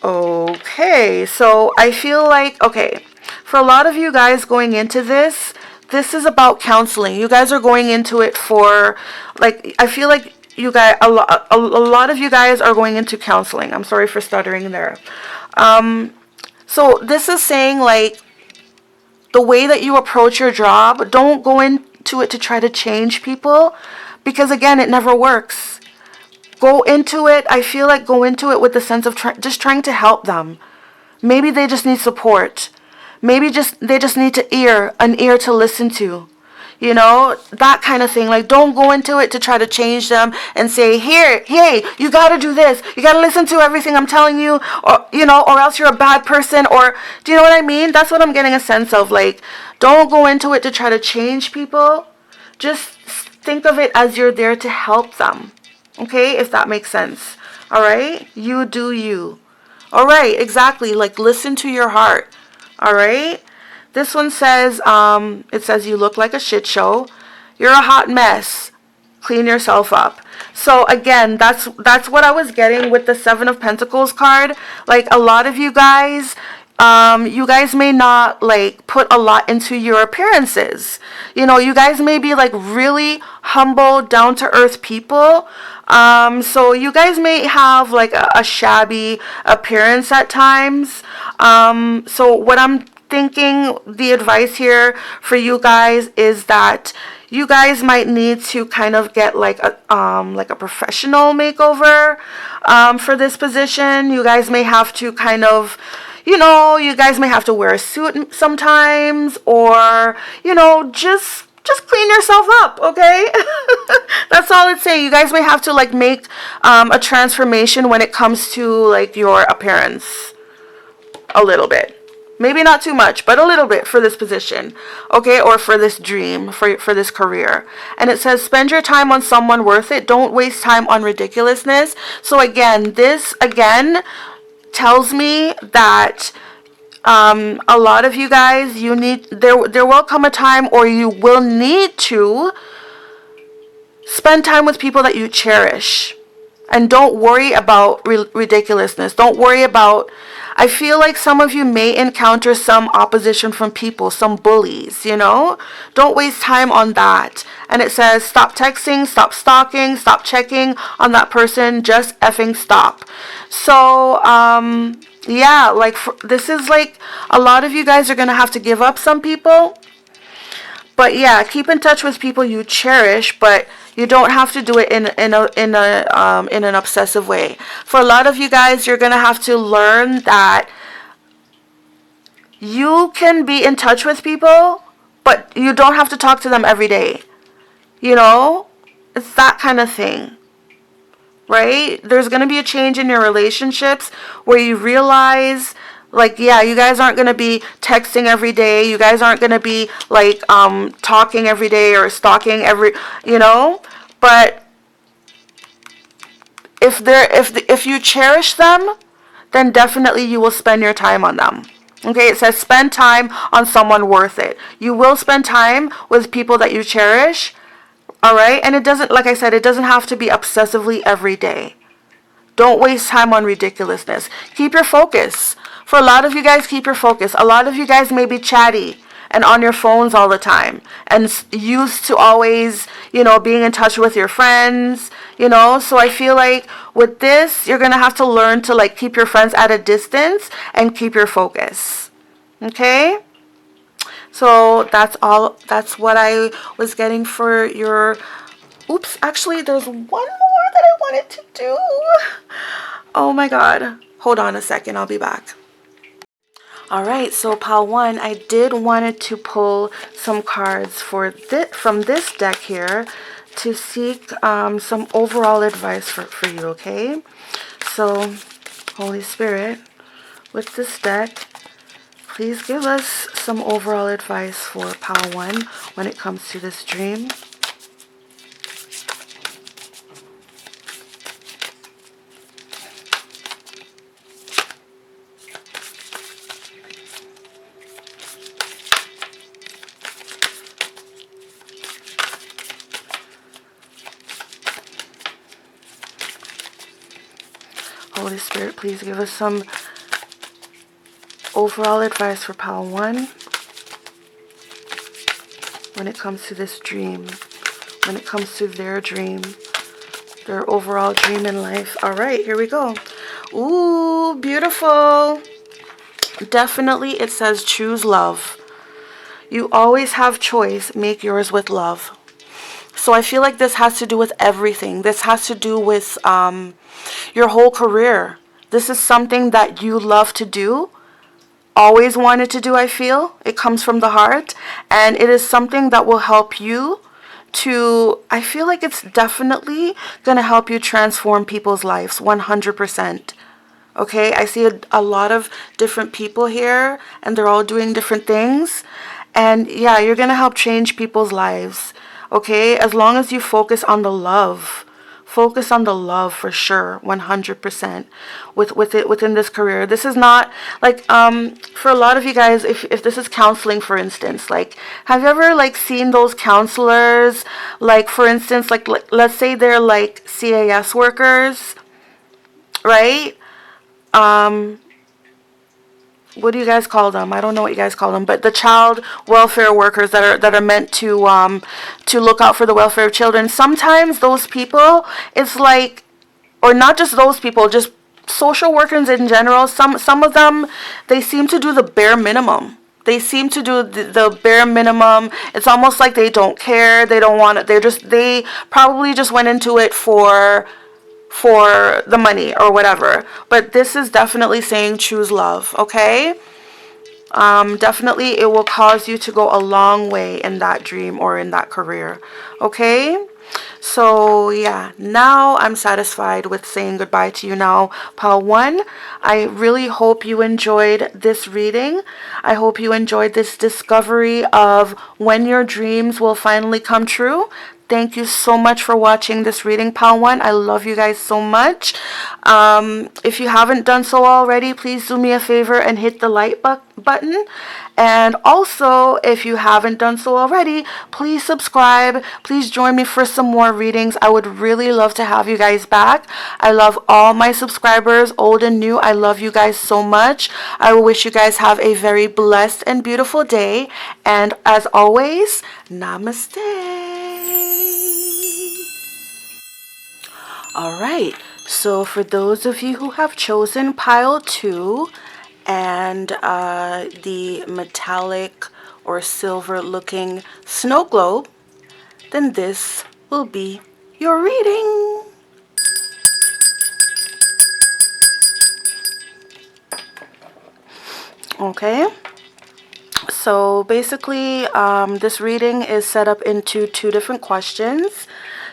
Okay, so I feel like, okay, for a lot of you guys going into this is about counseling. You guys are going into it for, like, I feel like you guys, a lot of you guys are going into counseling. I'm sorry for stuttering there. So this is saying, like, the way that you approach your job, don't go into it to try to change people, because again, it never works. Go into it, I feel like go into it with the sense of just trying to help them. Maybe they just need support. Maybe they just need an ear to listen to. You know, that kind of thing. Like, don't go into it to try to change them and say, here, hey, you got to do this. You got to listen to everything I'm telling you, or, you know, or else you're a bad person. Or, do you know what I mean? That's what I'm getting a sense of. Like, don't go into it to try to change people. Just think of it as you're there to help them. Okay? If that makes sense. All right? You do you. All right. Exactly. Like, listen to your heart. All right? This one says, it says you look like a shit show. You're a hot mess. Clean yourself up. So again, that's what I was getting with the Seven of Pentacles card. Like, a lot of you guys may not like put a lot into your appearances. You know, you guys may be like really humble, down to earth people. So you guys may have like a shabby appearance at times. So what I'm thinking, the advice here for you guys is that you guys might need to kind of get like a professional makeover for this position. You guys may have to kind of, you know, you guys may have to wear a suit sometimes, or, you know, just clean yourself up, okay? That's all it's saying. You guys may have to like make a transformation when it comes to like your appearance a little bit. Maybe not too much, but a little bit for this position, okay? Or for this dream, for this career. And it says, spend your time on someone worth it. Don't waste time on ridiculousness. So again, this again tells me that a lot of you guys, there will come a time, or you will need to spend time with people that you cherish. And don't worry about ridiculousness. Don't worry about, I feel like some of you may encounter some opposition from people, some bullies, you know? Don't waste time on that. And it says, stop texting, stop stalking, stop checking on that person, just effing stop. So, yeah, like, this is like, a lot of you guys are going to have to give up some people. But yeah, keep in touch with people you cherish, but you don't have to do it in an obsessive way. For a lot of you guys, you're gonna have to learn that you can be in touch with people, but you don't have to talk to them every day. You know, it's that kind of thing, right? There's gonna be a change in your relationships where you realize, like, yeah, you guys aren't going to be texting every day. You guys aren't going to be, like, talking every day or stalking you know. But if you cherish them, then definitely you will spend your time on them. Okay, it says spend time on someone worth it. You will spend time with people that you cherish, all right? And it doesn't, like I said, it doesn't have to be obsessively every day. Don't waste time on ridiculousness. Keep your focus. For a lot of you guys, keep your focus. A lot of you guys may be chatty and on your phones all the time and used to always, you know, being in touch with your friends, you know. So I feel like with this, you're going to have to learn to like keep your friends at a distance and keep your focus. Okay? So that's all. That's what I was getting for your... Oops, actually, there's one more that I wanted to do. Oh my God. Hold on a second. I'll be back. All right, so pile one, I did wanted to pull some cards for from this deck here to seek some overall advice for you, okay? So, Holy Spirit, with this deck, please give us some overall advice for pile one when it comes to this dream. Holy Spirit, please give us some overall advice for pile one when it comes to this dream, when it comes to their dream, their overall dream in life. All right, here we go. Ooh, beautiful. Definitely, it says choose love. You always have choice. Make yours with love. So I feel like this has to do with everything. This has to do with your whole career. This is something that you love to do always wanted to do, I feel. It comes from the heart, and it is something that will help you to, I feel like it's definitely going to help you transform people's lives 100%. Okay, I see a lot of different people here, and they're all doing different things. And yeah, you're going to help change people's lives. Okay, as long as you focus on the love. Focus on the love for sure, 100% with it within this career. This is not like for a lot of you guys, if this is counseling, for instance, like have you ever like seen those counselors, like for instance, like let's say they're like CAS workers, right? What do you guys call them? I don't know what you guys call them, but the child welfare workers that are meant to look out for the welfare of children. Sometimes those people, it's like, or not just those people, just social workers in general. Some of them, they seem to do the bare minimum. They seem to do the bare minimum. It's almost like they don't care. They don't want it. They probably just went into it for the money or whatever. But this is definitely saying choose love, okay? Definitely it will cause you to go a long way in that dream or in that career, okay? So yeah, now I'm satisfied with saying goodbye to you now, Pile 1. I really hope you enjoyed this reading. I hope you enjoyed this discovery of when your dreams will finally come true. Thank you so much for watching this reading, Pile 1. I love you guys so much. If you haven't done so already, please do me a favor and hit the like button. And also, if you haven't done so already, please subscribe. Please join me for some more readings. I would really love to have you guys back. I love all my subscribers, old and new. I love you guys so much. I wish you guys have a very blessed and beautiful day. And as always, Namaste. All right, so for those of you who have chosen Pile 2 and the metallic or silver looking snow globe, then this will be your reading. Okay, so basically this reading is set up into 2 different questions.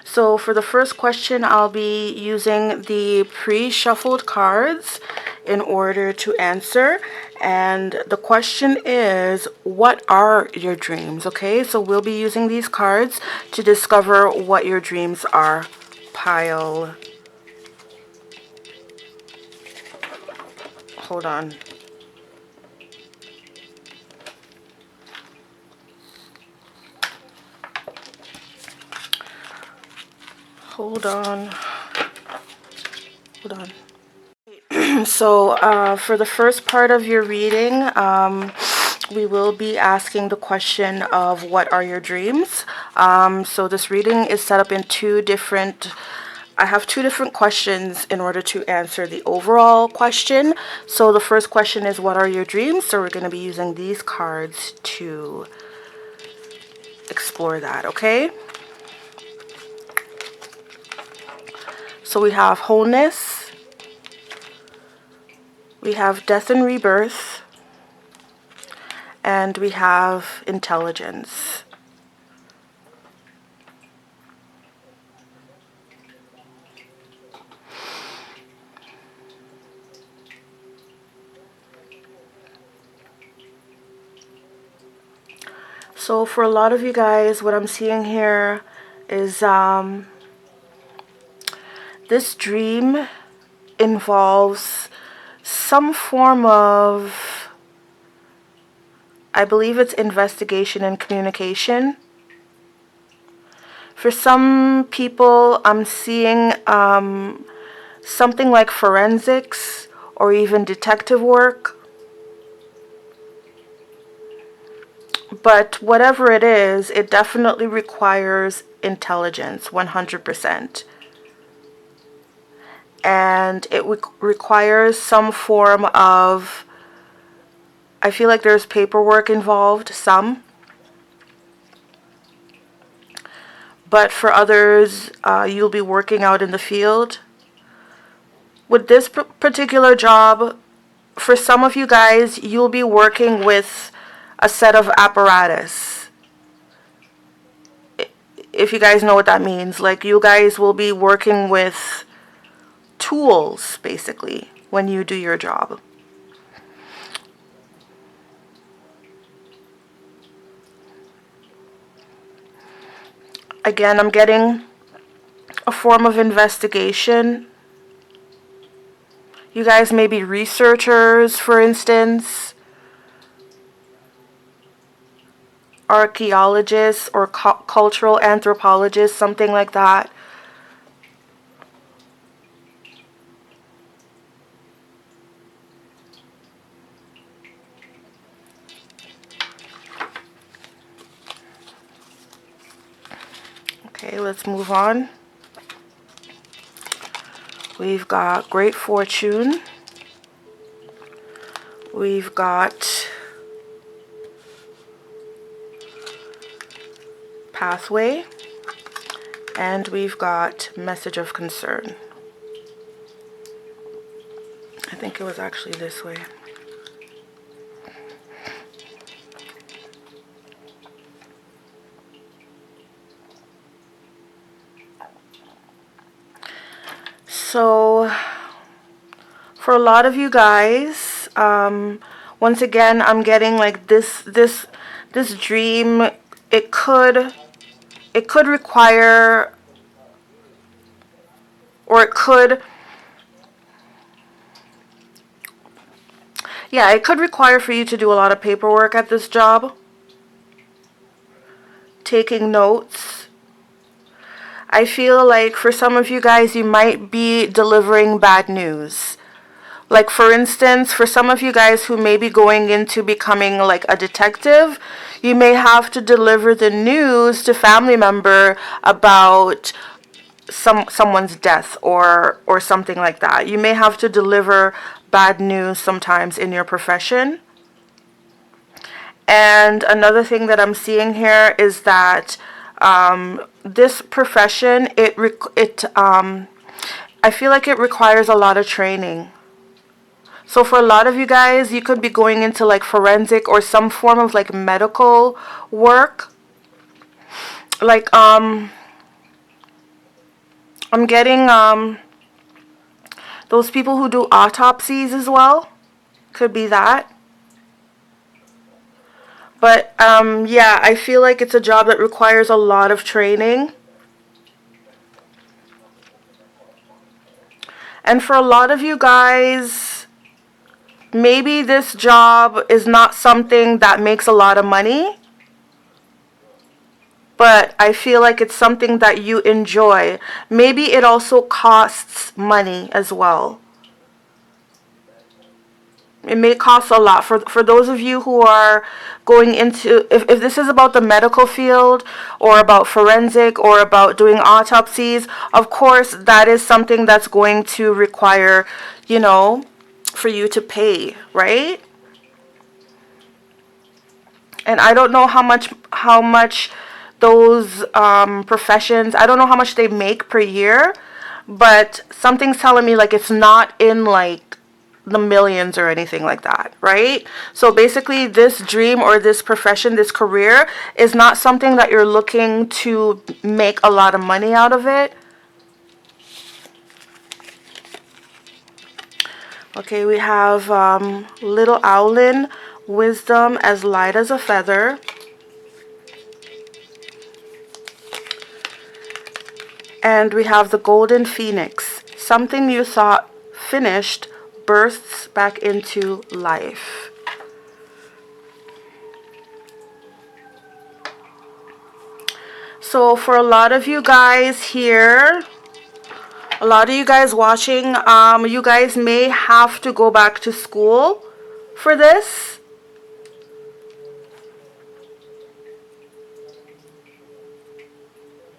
So for the first question, I'll be using the pre-shuffled cards in order to answer. And the question is, what are your dreams? Okay, so we'll be using these cards to discover what your dreams are. Pile. Hold on. Hold on. So for the first part of your reading, we will be asking the question of what are your dreams. So this reading is set up in I have 2 different questions in order to answer the overall question. So the first question is, what are your dreams? So we're going to be using these cards to explore that, okay? So we have wholeness, we have death and rebirth, and we have intelligence. So for a lot of you guys, what I'm seeing here is this dream involves some form of, I believe it's investigation and communication. For some people, I'm seeing something like forensics or even detective work. But whatever it is, it definitely requires intelligence, 100%. And it requires some form of, I feel like there's paperwork involved, some. But for others, you'll be working out in the field. With this particular job, for some of you guys, you'll be working with a set of apparatus. If you guys know what that means, like you guys will be working with tools basically when you do your job. Again, I'm getting a form of investigation. You guys may be researchers, for instance, archaeologists or cultural anthropologists, something like that. Okay, let's move on. We've got great fortune. We've got pathway. And we've got message of concern. I think it was actually this way. So for a lot of you guys, once again, I'm getting like this dream. It could require, or it could, yeah, it could require for you to do a lot of paperwork at this job, taking notes. I feel like for some of you guys, you might be delivering bad news. Like, for instance, for some of you guys who may be going into becoming like a detective, you may have to deliver the news to family member about someone's death or something like that. You may have to deliver bad news sometimes in your profession. And another thing that I'm seeing here is that this profession, I feel like it requires a lot of training. So for a lot of you guys, you could be going into like forensic or some form of like medical work. Like I'm getting those people who do autopsies as well. Could be that. But yeah, I feel like it's a job that requires a lot of training. And for a lot of you guys, maybe this job is not something that makes a lot of money, but I feel like it's something that you enjoy. Maybe it also costs money as well. It may cost a lot. For those of you who are going into, if this is about the medical field or about forensic or about doing autopsies, of course, that is something that's going to require, you know, for you to pay, right? And I don't know how much those professions, I don't know how much they make per year, but something's telling me like it's not in like the millions or anything like that, right? So basically this dream or this profession, this career is not something that you're looking to make a lot of money out of it. Okay, we have Little Owlin, wisdom as light as a feather. And we have the Golden Phoenix, something you thought finished bursts back into life. So for a lot of you guys here, a lot of you guys watching, you guys may have to go back to school for this.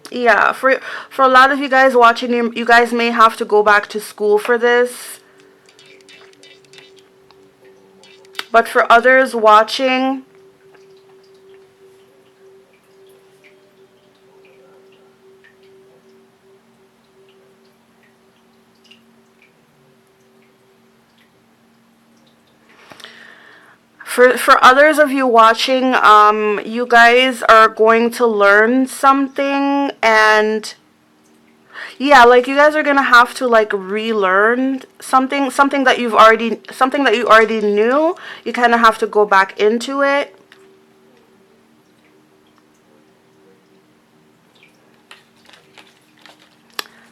Yeah, for a lot of you guys watching, you guys may have to go back to school for this. But for others watching, For others of you watching, you guys are going to learn something, and yeah, like you guys are gonna have to like relearn something that you already knew. You kind of have to go back into it.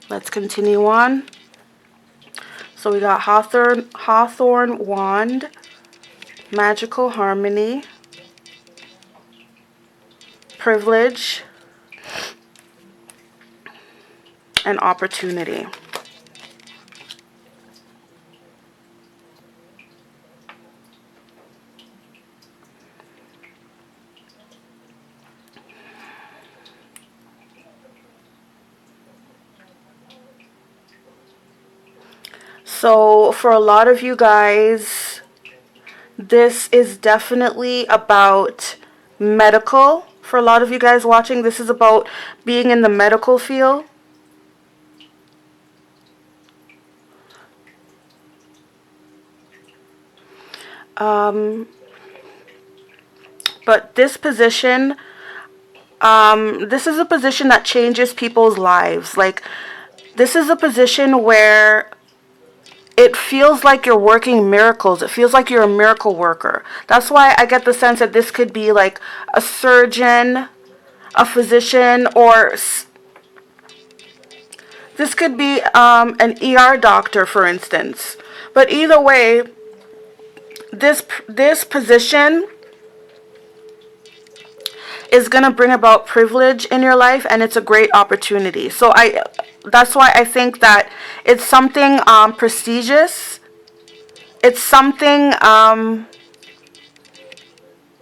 Let's continue on. So we got Hawthorn Wand, Magical Harmony, Privilege, and Opportunity. So for a lot of you guys, this is definitely about medical. For a lot of you guys watching, this is about being in the medical field. But this position, this is a position that changes people's lives. Like, this is a position where it feels like you're working miracles. It feels like you're a miracle worker. That's why I get the sense that this could be like a surgeon, a physician, or this could be an ER doctor, for instance. But either way, this position is going to bring about privilege in your life, and it's a great opportunity. So that's why I think that it's something prestigious. It's something,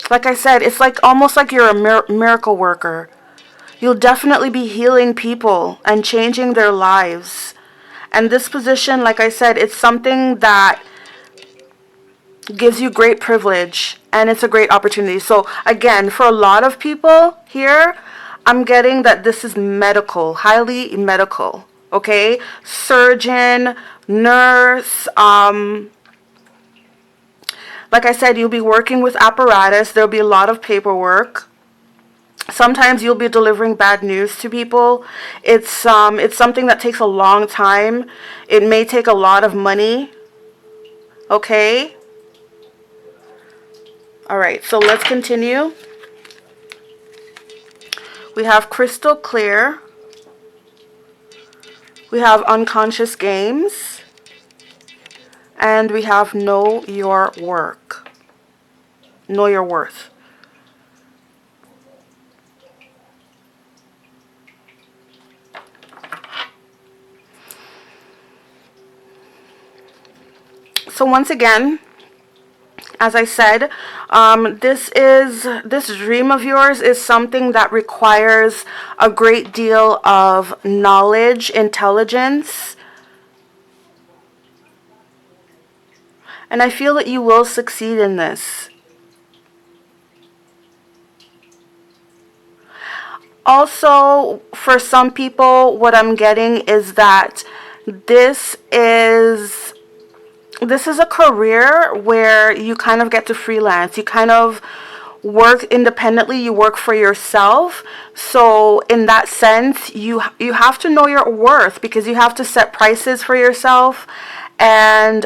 like I said, it's like almost like you're a miracle worker. You'll definitely be healing people and changing their lives. And this position, like I said, it's something that gives you great privilege, and it's a great opportunity. So again, for a lot of people here, I'm getting that this is medical, highly medical. Okay, surgeon, nurse, like I said, you'll be working with apparatus. There'll be a lot of paperwork. Sometimes you'll be delivering bad news to people. It's something that takes a long time. It may take a lot of money. Okay. All right, so let's continue. We have Crystal Clear. We have Unconscious Games. And we have Know Your Work. Know Your Worth. So once again, as I said, this dream of yours is something that requires a great deal of knowledge, intelligence, and I feel that you will succeed in this. Also, for some people, what I'm getting is that this is a career where you kind of get to freelance. You kind of work independently. You work for yourself. So in that sense, you have to know your worth, because you have to set prices for yourself, and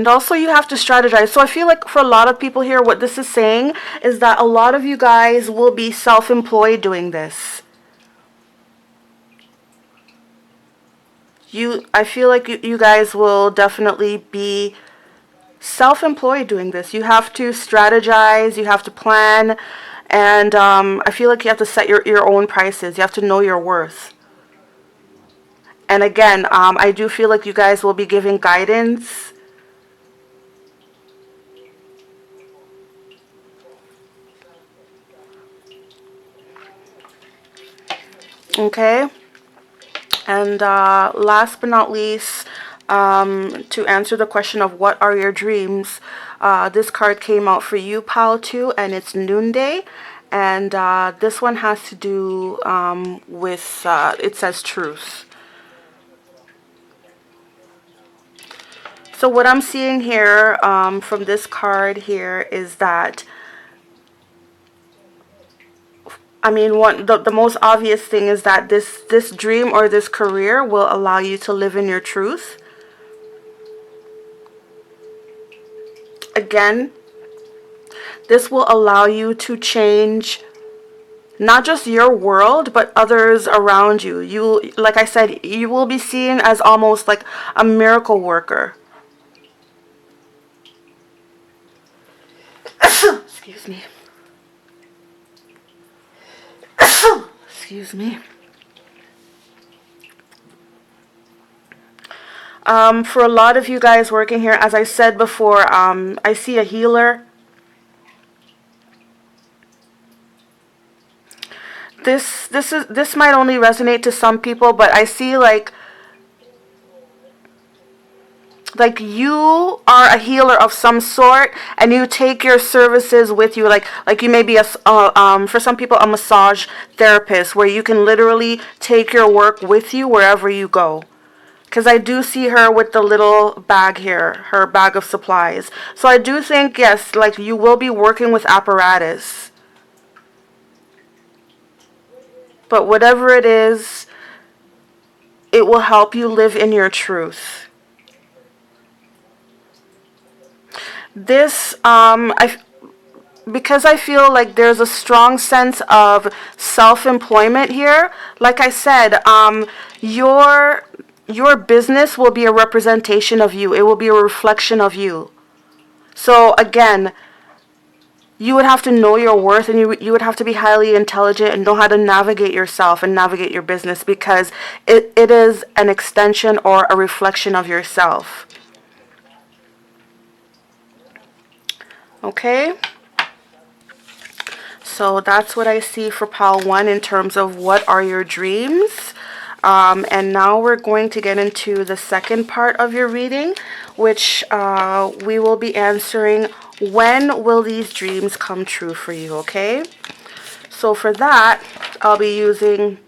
also you have to strategize. So I feel like for a lot of people here, what this is saying is that a lot of you guys will be self-employed doing this. I feel like you guys will definitely be self-employed doing this. You have to strategize, you have to plan, and I feel like you have to set your own prices. You have to know your worth. And again, I do feel like you guys will be giving guidance. Okay. And last but not least, to answer the question of what are your dreams, this card came out for you, pal, too, and it's Noonday. And this one has to do with, it says truth. So what I'm seeing here from this card here is that, I mean, the most obvious thing is that this dream or this career will allow you to live in your truth. Again, this will allow you to change not just your world, but others around you. You, like I said, you will be seen as almost like a miracle worker. Excuse me. Excuse me. For a lot of you guys working here, as I said before, I see a healer. This might only resonate to some people, but I see like you are a healer of some sort, and you take your services with you. Like you may be for some people a massage therapist, where you can literally take your work with you wherever you go. Because I do see her with the little bag here, her bag of supplies. So I do think, yes, like you will be working with apparatus. But whatever it is, it will help you live in your truth. This, because I feel like there's a strong sense of self-employment here. Like I said, your business will be a representation of you. It will be a reflection of you. So again, you would have to know your worth, and you would have to be highly intelligent and know how to navigate yourself and navigate your business, because it is an extension or a reflection of yourself. Okay? So that's what I see for pile 1 in terms of what are your dreams. And now we're going to get into the second part of your reading, which we will be answering, when will these dreams come true for you, okay? So for that, I'll be using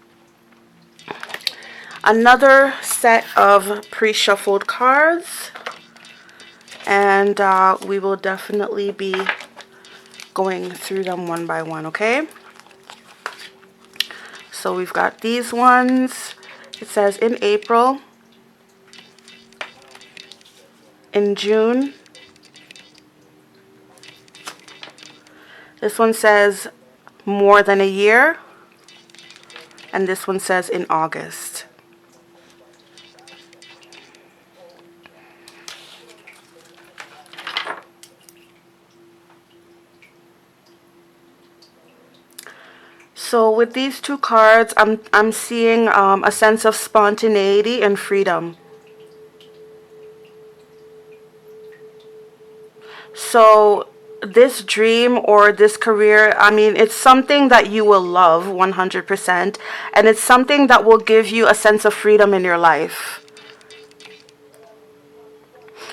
another set of pre-shuffled cards, and we will definitely be going through them one by one, okay? So we've got these ones. It says in April, in June. This one says more than a year. And this one says in August. So with these two cards, I'm seeing a sense of spontaneity and freedom. So this dream or this career, I mean, it's something that you will love 100%, and it's something that will give you a sense of freedom in your life.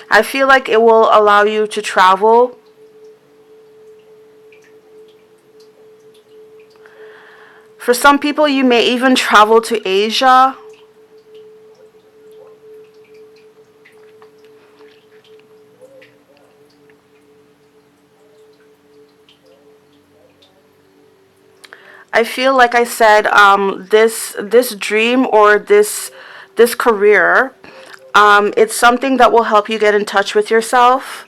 I feel like it will allow you to travel. For some people, you may even travel to Asia. I feel like I said, this dream or this career, it's something that will help you get in touch with yourself,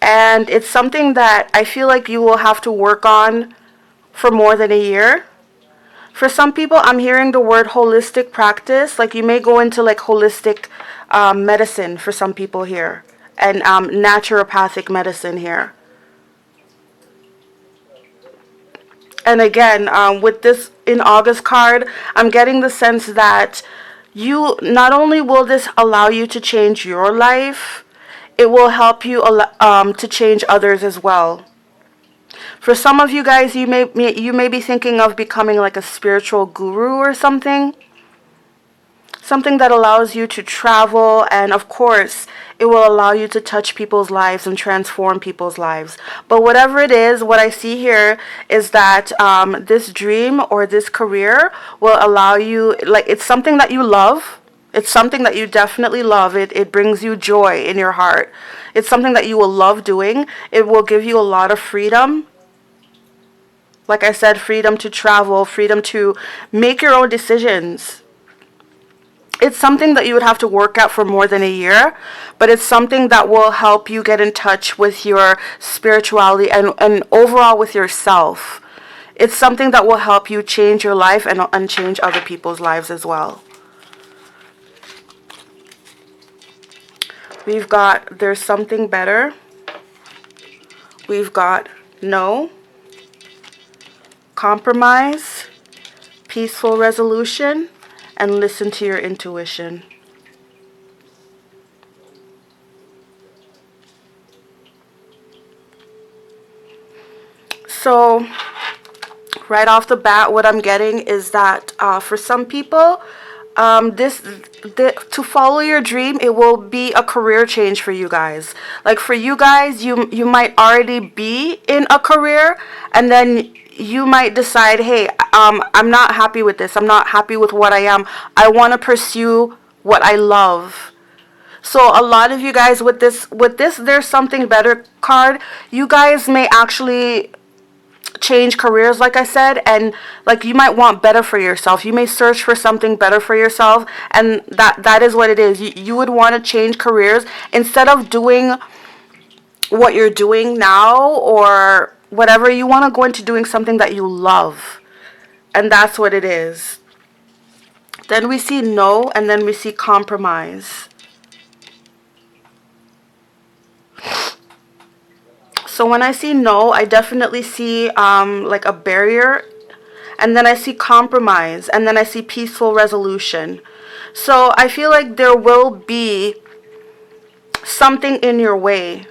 and it's something that I feel like you will have to work on for more than a year. For some people, I'm hearing the word holistic practice. Like you may go into like holistic medicine for some people here, and naturopathic medicine here. And again, with this in August card, I'm getting the sense that you, not only will this allow you to change your life, it will help you to change others as well. For some of you guys, you may be thinking of becoming like a spiritual guru or something. Something that allows you to travel, and of course, it will allow you to touch people's lives and transform people's lives. But whatever it is, what I see here is that this dream or this career will allow you, like it's something that you love, It's something that you definitely love. It brings you joy in your heart. It's something that you will love doing. It will give you a lot of freedom. Like I said, freedom to travel, freedom to make your own decisions. It's something that you would have to work at for more than a year, but it's something that will help you get in touch with your spirituality and overall with yourself. It's something that will help you change your life and change other people's lives as well. We've got there's something better. We've got no, compromise, peaceful resolution, and listen to your intuition. So right off the bat, what I'm getting is that for some people, to follow your dream, it will be a career change for you guys. Like for you guys, you might already be in a career, and then you might decide, hey, I'm not happy with this. I'm not happy with what I am. I want to pursue what I love. So a lot of you guys with this there's something better card, you guys may actually change careers, like I said, and like you might want better for yourself. You may search for something better for yourself, and that is what it is. You would want to change careers instead of doing what you're doing now or whatever. You want to go into doing something that you love, and that's what it is. Then we see no, and then we see compromise. So when I see no, I definitely see like a barrier, and then I see compromise, and then I see peaceful resolution. So I feel like there will be something in your way,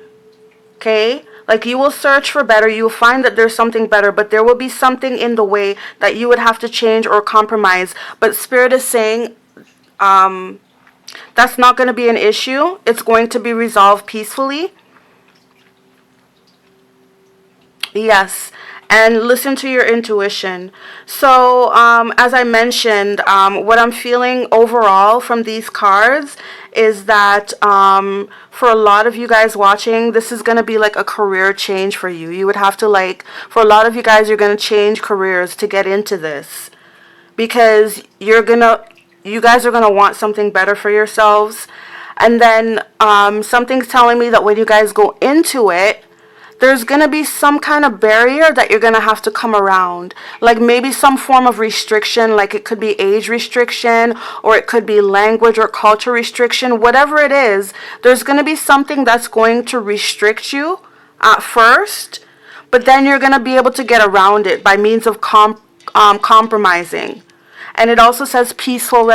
okay? Like you will search for better, you will find that there's something better, but there will be something in the way that you would have to change or compromise. But Spirit is saying that's not going to be an issue. It's going to be resolved peacefully. Yes, and listen to your intuition. So, as I mentioned, what I'm feeling overall from these cards is that for a lot of you guys watching, this is going to be like a career change for you. You would have to for a lot of you guys, you're going to change careers to get into this because you guys are going to want something better for yourselves. And then something's telling me that when you guys go into it, there's going to be some kind of barrier that you're going to have to come around. Like maybe some form of restriction, like it could be age restriction, or it could be language or culture restriction. Whatever it is, there's going to be something that's going to restrict you at first, but then you're going to be able to get around it by means of compromising. And it also says peaceful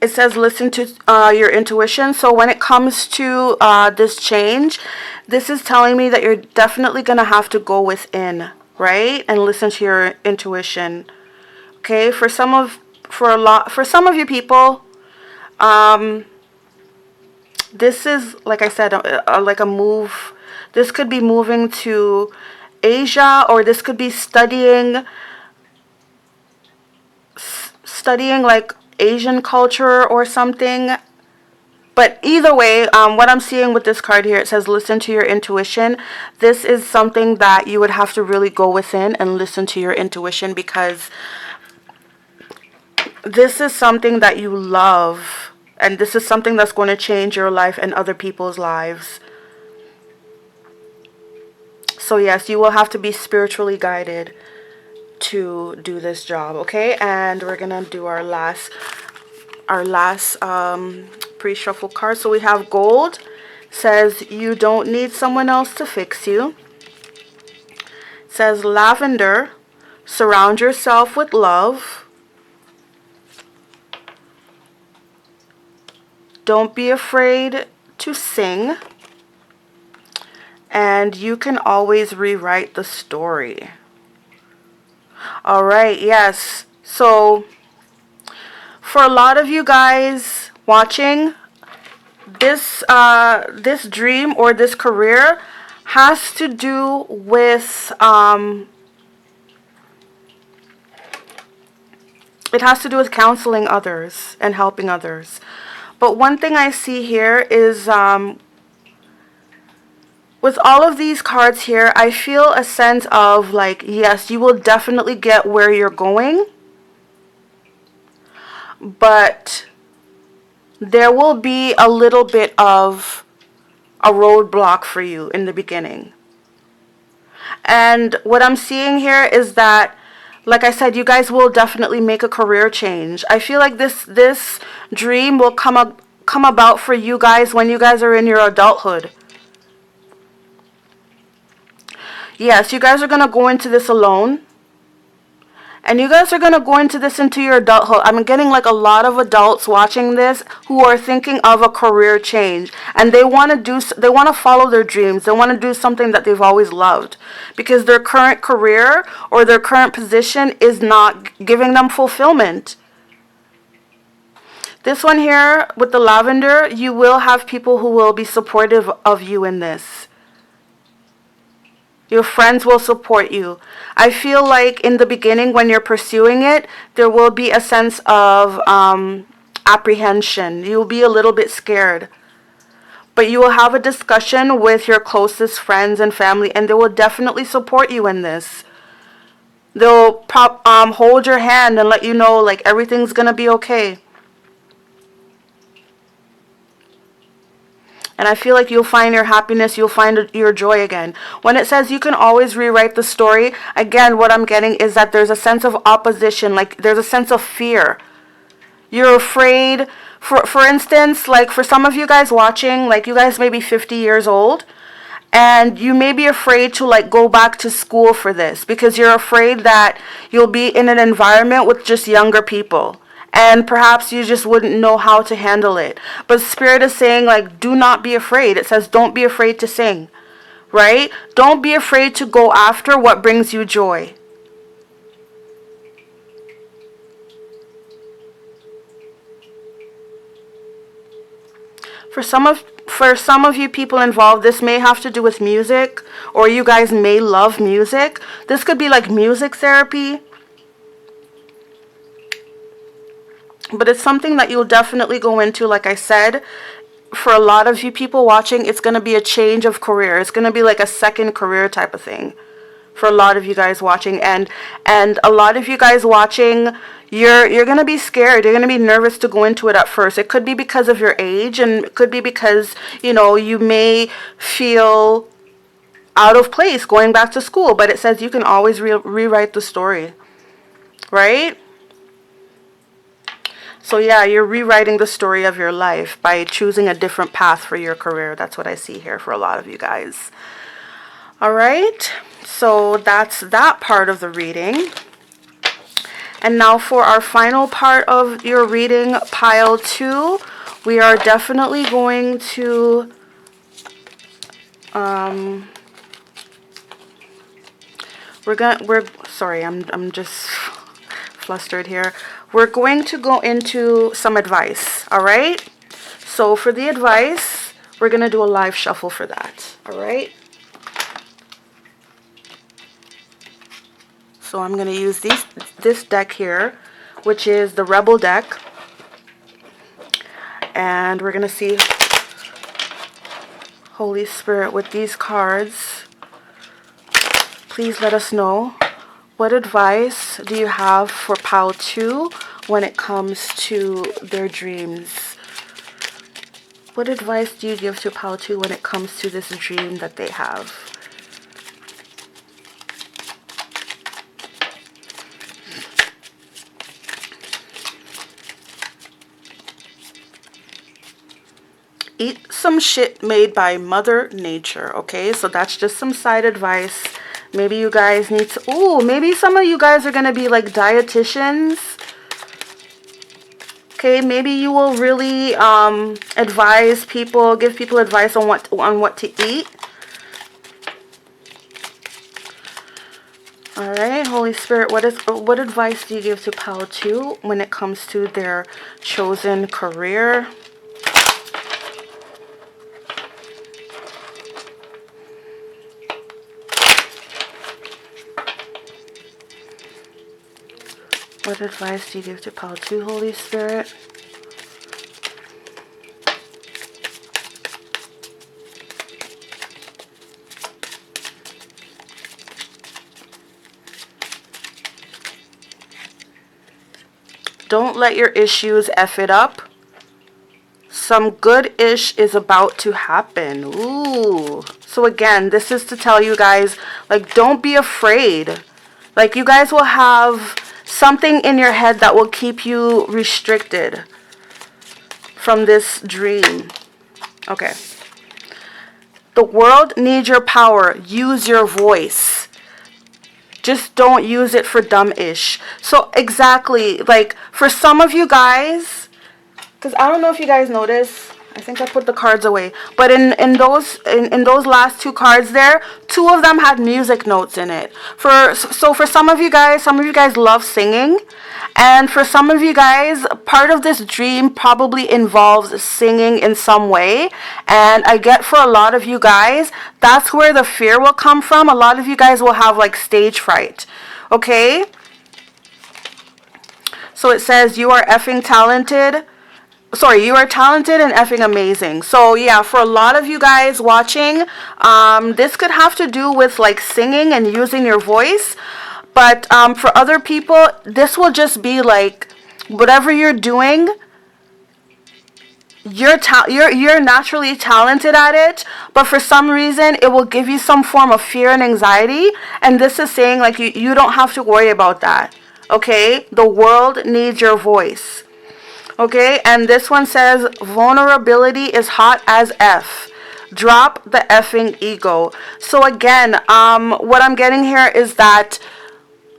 it says listen to your intuition. So when it comes to this change, this is telling me that you're definitely going to have to go within, right? And listen to your intuition. Okay? For some of you people, this is, like I said, like a move. This could be moving to Asia, or this could be studying like Asian culture or something. But either way, what I'm seeing with this card here, it says listen to your intuition. This is something that you would have to really go within and listen to your intuition, because this is something that you love, and this is something that's going to change your life and other people's lives. So yes, you will have to be spiritually guided to do this job, okay? And we're gonna do our last pre-shuffle card. So we have gold. Says you don't need someone else to fix you. Says lavender, surround yourself with love. Don't be afraid to sing. And you can always rewrite the story. All right, yes. So for a lot of you guys watching, this dream or this career has to do with It has to do with counseling others and helping others. But one thing I see here is with all of these cards here, I feel a sense of like, yes, you will definitely get where you're going, but there will be a little bit of a roadblock for you in the beginning. And what I'm seeing here is that, like I said, you guys will definitely make a career change. I feel like this dream will come about for you guys when you guys are in your adulthood. Yes, you guys are going to go into this alone. And you guys are going to go into your adulthood. I'm getting like a lot of adults watching this who are thinking of a career change. And they want to follow their dreams. They want to do something that they've always loved. Because their current career or their current position is not giving them fulfillment. This one here with the lavender, you will have people who will be supportive of you in this. Your friends will support you. I feel like in the beginning when you're pursuing it, there will be a sense of apprehension. You'll be a little bit scared. But you will have a discussion with your closest friends and family, and they will definitely support you in this. They'll hold your hand and let you know like everything's going to be okay. And I feel like you'll find your happiness, you'll find your joy again. When it says you can always rewrite the story, again, what I'm getting is that there's a sense of opposition, like there's a sense of fear. You're afraid, for instance, like for some of you guys watching, like you guys may be 50 years old, and you may be afraid to like go back to school for this because you're afraid that you'll be in an environment with just younger people. And perhaps you just wouldn't know how to handle it. But Spirit is saying, like, do not be afraid. It says, don't be afraid to sing. Right? Don't be afraid to go after what brings you joy. For some of you people involved, this may have to do with music. Or you guys may love music. This could be like music therapy. But it's something that you'll definitely go into, like I said. For a lot of you people watching, it's going to be a change of career. It's going to be like a second career type of thing. For a lot of you guys watching. And a lot of you guys watching, you're going to be scared. You're going to be nervous to go into it at first. It could be because of your age. And it could be because, you may feel out of place going back to school. But it says you can always rewrite the story. Right? So yeah, you're rewriting the story of your life by choosing a different path for your career. That's what I see here for a lot of you guys. All right, so that's that part of the reading. And now for our final part of your reading, pile 2, we are definitely going to sorry, I'm just flustered here. We're going to go into some advice, all right? So for the advice, we're going to do a live shuffle for that, all right? So I'm going to use this deck here, which is the Rebel deck. And we're going to see, Holy Spirit, with these cards, please let us know. What advice do you have for pile 2 when it comes to their dreams? What advice do you give to pile 2 when it comes to this dream that they have? Eat some shit made by Mother Nature, okay? So that's just some side advice. Maybe you guys need to, maybe some of you guys are going to be like dietitians. Okay, maybe you will really advise people, give people advice on what to eat. All right, Holy Spirit, what advice do you give to pile 2 when it comes to their chosen career? What advice do you give to Pile 2, Holy Spirit? Don't let your issues F it up. Some good-ish is about to happen. Ooh. So again, this is to tell you guys, like, don't be afraid. Like, you guys will have something in your head that will keep you restricted from this dream. Okay. The world needs your power. Use your voice. Just don't use it for dumb-ish. So exactly, like, for some of you guys, because I don't know if you guys notice, I think I put the cards away, but in those last 2 cards there, 2 of them had music notes in it. So for some of you guys love singing, and for some of you guys, part of this dream probably involves singing in some way. And I get for a lot of you guys, that's where the fear will come from. A lot of you guys will have like stage fright. Okay? So it says, you are effing talented. Sorry, you are talented and effing amazing. So yeah, for a lot of you guys watching, this could have to do with like singing and using your voice. But for other people, this will just be like, whatever you're doing, you're naturally talented at it, but for some reason it will give you some form of fear and anxiety. And this is saying like you don't have to worry about that. Okay? The world needs your voice. Okay? And this one says, vulnerability is hot as F. Drop the effing ego. So again, what I'm getting here is that,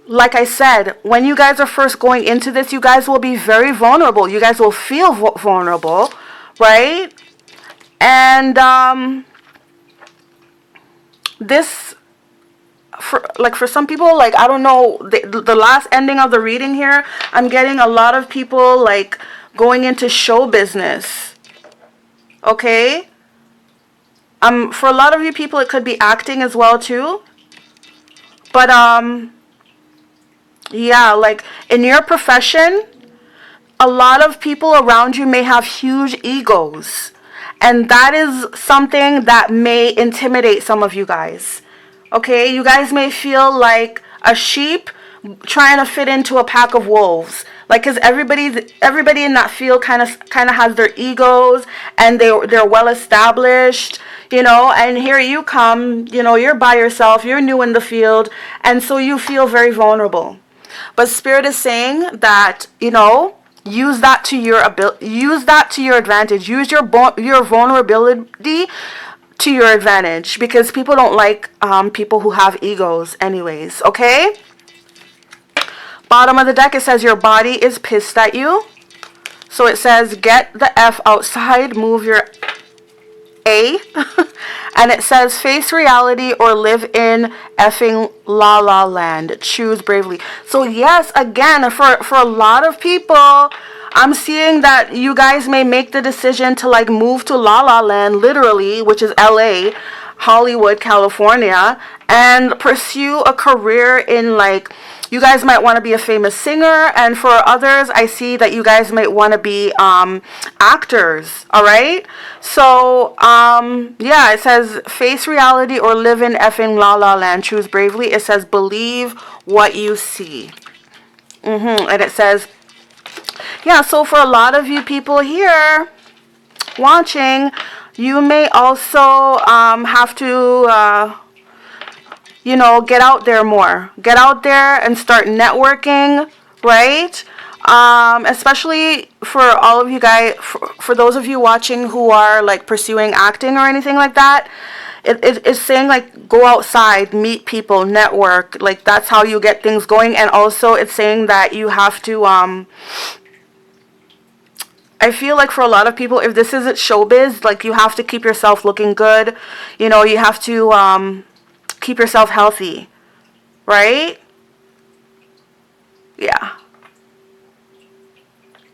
like I said, when you guys are first going into this, you guys will be very vulnerable. You guys will feel vulnerable, right? And this, for some people, like, I don't know, the last ending of the reading here, I'm getting a lot of people like going into show business. Okay? For a lot of you people, it could be acting as well too. But yeah, like in your profession, a lot of people around you may have huge egos. And that is something that may intimidate some of you guys. Okay? You guys may feel like a sheep trying to fit into a pack of wolves. Like, because everybody in that field kind of has their egos, and they're well established, you know, and here you come, you know, you're by yourself, you're new in the field, and so you feel very vulnerable. But Spirit is saying that, you know, use that to your advantage. Use your vulnerability to your advantage, because people don't like people who have egos anyways. Okay? Bottom of the deck, it says your body is pissed at you. So it says get the F outside, move your A. And it says face reality or live in effing la la land. Choose bravely. So yes, again, for a lot of people, I'm seeing that you guys may make the decision to like move to la la land, literally, which is LA, Hollywood, California, and pursue a career in like, you guys might want to be a famous singer, and for others, I see that you guys might want to be actors, all right? So, yeah, it says face reality or live in effing la la land, choose bravely. It says believe what you see. And it says, yeah, so for a lot of you people here watching, you may also have to you know, get out there more. Get out there and start networking, right? Especially for all of you guys, for those of you watching who are like pursuing acting or anything like that, it's saying like go outside, meet people, network. Like that's how you get things going. And also it's saying that you have to, I feel like for a lot of people, if this isn't showbiz, like you have to keep yourself looking good. You know, you have to, keep yourself healthy, right? Yeah.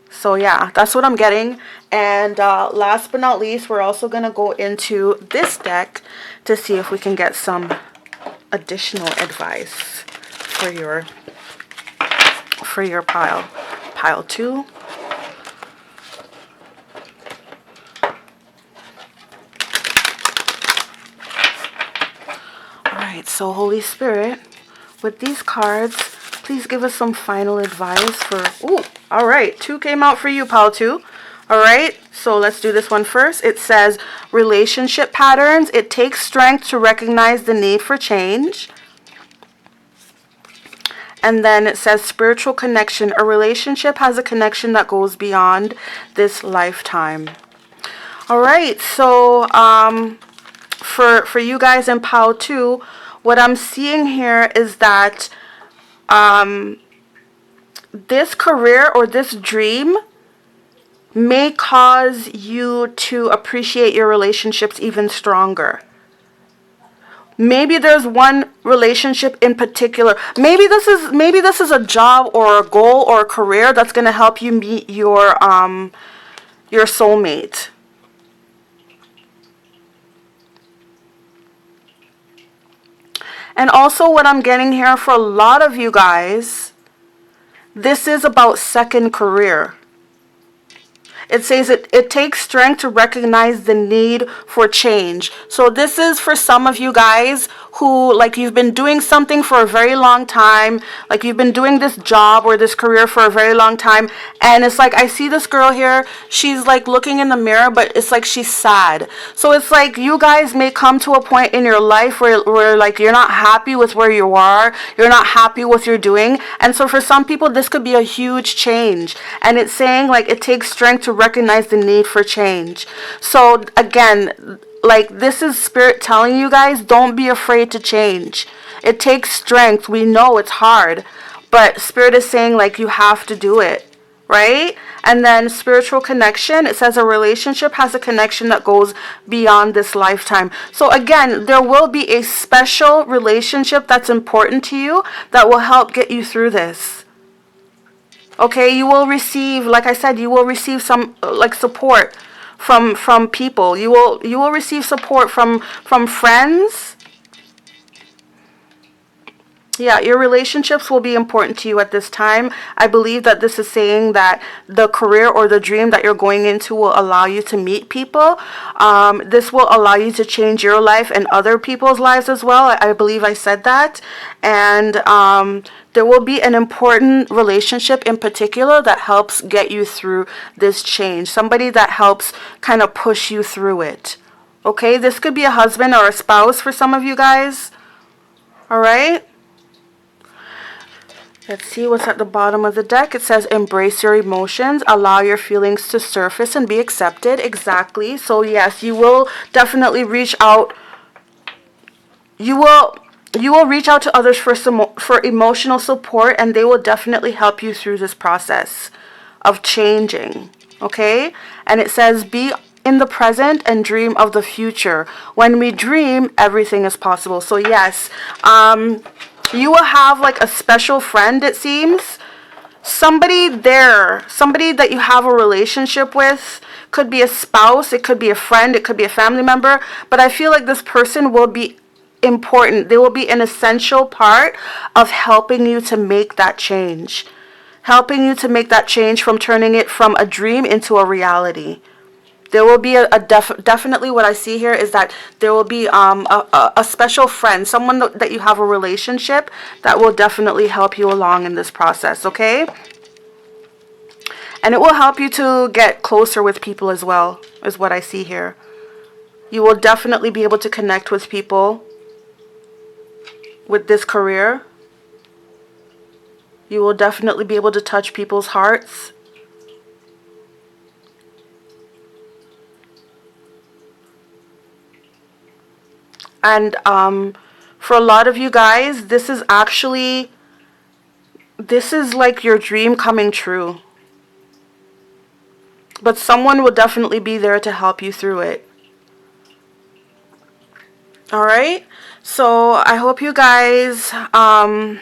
So yeah, that's what I'm getting. And last but not least, we're also going to go into this deck to see if we can get some additional advice for your pile 2. Alright, so Holy Spirit, with these cards, please give us some final advice for... Ooh, alright, 2 came out for you, pile 2. Alright, so let's do this one first. It says, relationship patterns. It takes strength to recognize the need for change. And then it says, spiritual connection. A relationship has a connection that goes beyond this lifetime. Alright, so for you guys in pile 2, what I'm seeing here is that this career or this dream may cause you to appreciate your relationships even stronger. Maybe there's one relationship in particular. Maybe this is a job or a goal or a career that's going to help you meet your soulmate. And also what I'm getting here for a lot of you guys, this is about second career. It says it takes strength to recognize the need for change. So this is for some of you guys who, like, you've been doing something for a very long time. Like, you've been doing this job or this career for a very long time. And it's like, I see this girl here. She's like looking in the mirror, but it's like she's sad. So it's like you guys may come to a point in your life where like you're not happy with where you are. You're not happy with what you're doing. And so for some people, this could be a huge change. And it's saying like it takes strength to recognize the need for change. So again, like, this is Spirit telling you guys, don't be afraid to change. It takes strength. We know it's hard, but Spirit is saying like you have to do it, right? And then spiritual connection, it says a relationship has a connection that goes beyond this lifetime. So again, there will be a special relationship that's important to you that will help get you through this. Okay, you will receive, like I said, you will receive some like support from people. You will receive support from friends. Yeah, your relationships will be important to you at this time. I believe that this is saying that the career or the dream that you're going into will allow you to meet people. This will allow you to change your life and other people's lives as well. I believe I said that. And there will be an important relationship in particular that helps get you through this change. Somebody that helps kind of push you through it. Okay, this could be a husband or a spouse for some of you guys. All right. Let's see what's at the bottom of the deck. It says, embrace your emotions, allow your feelings to surface and be accepted. Exactly. So yes, you will definitely reach out. You will reach out to others for emotional support, and they will definitely help you through this process of changing. Okay? And it says, be in the present and dream of the future. When we dream, everything is possible. So yes, you will have like a special friend, it seems. Somebody that you have a relationship with. Could be a spouse, it could be a friend, it could be a family member. But I feel like this person will be important. They will be an essential part of helping you to make that change. Helping you to make that change from turning it from a dream into a reality. There will be definitely what I see here is that there will be a special friend, someone that you have a relationship that will definitely help you along in this process, okay? And it will help you to get closer with people as well, is what I see here. You will definitely be able to connect with people with this career. You will definitely be able to touch people's hearts. And for a lot of you guys, this is like your dream coming true. But someone will definitely be there to help you through it. Alright? So I hope you guys are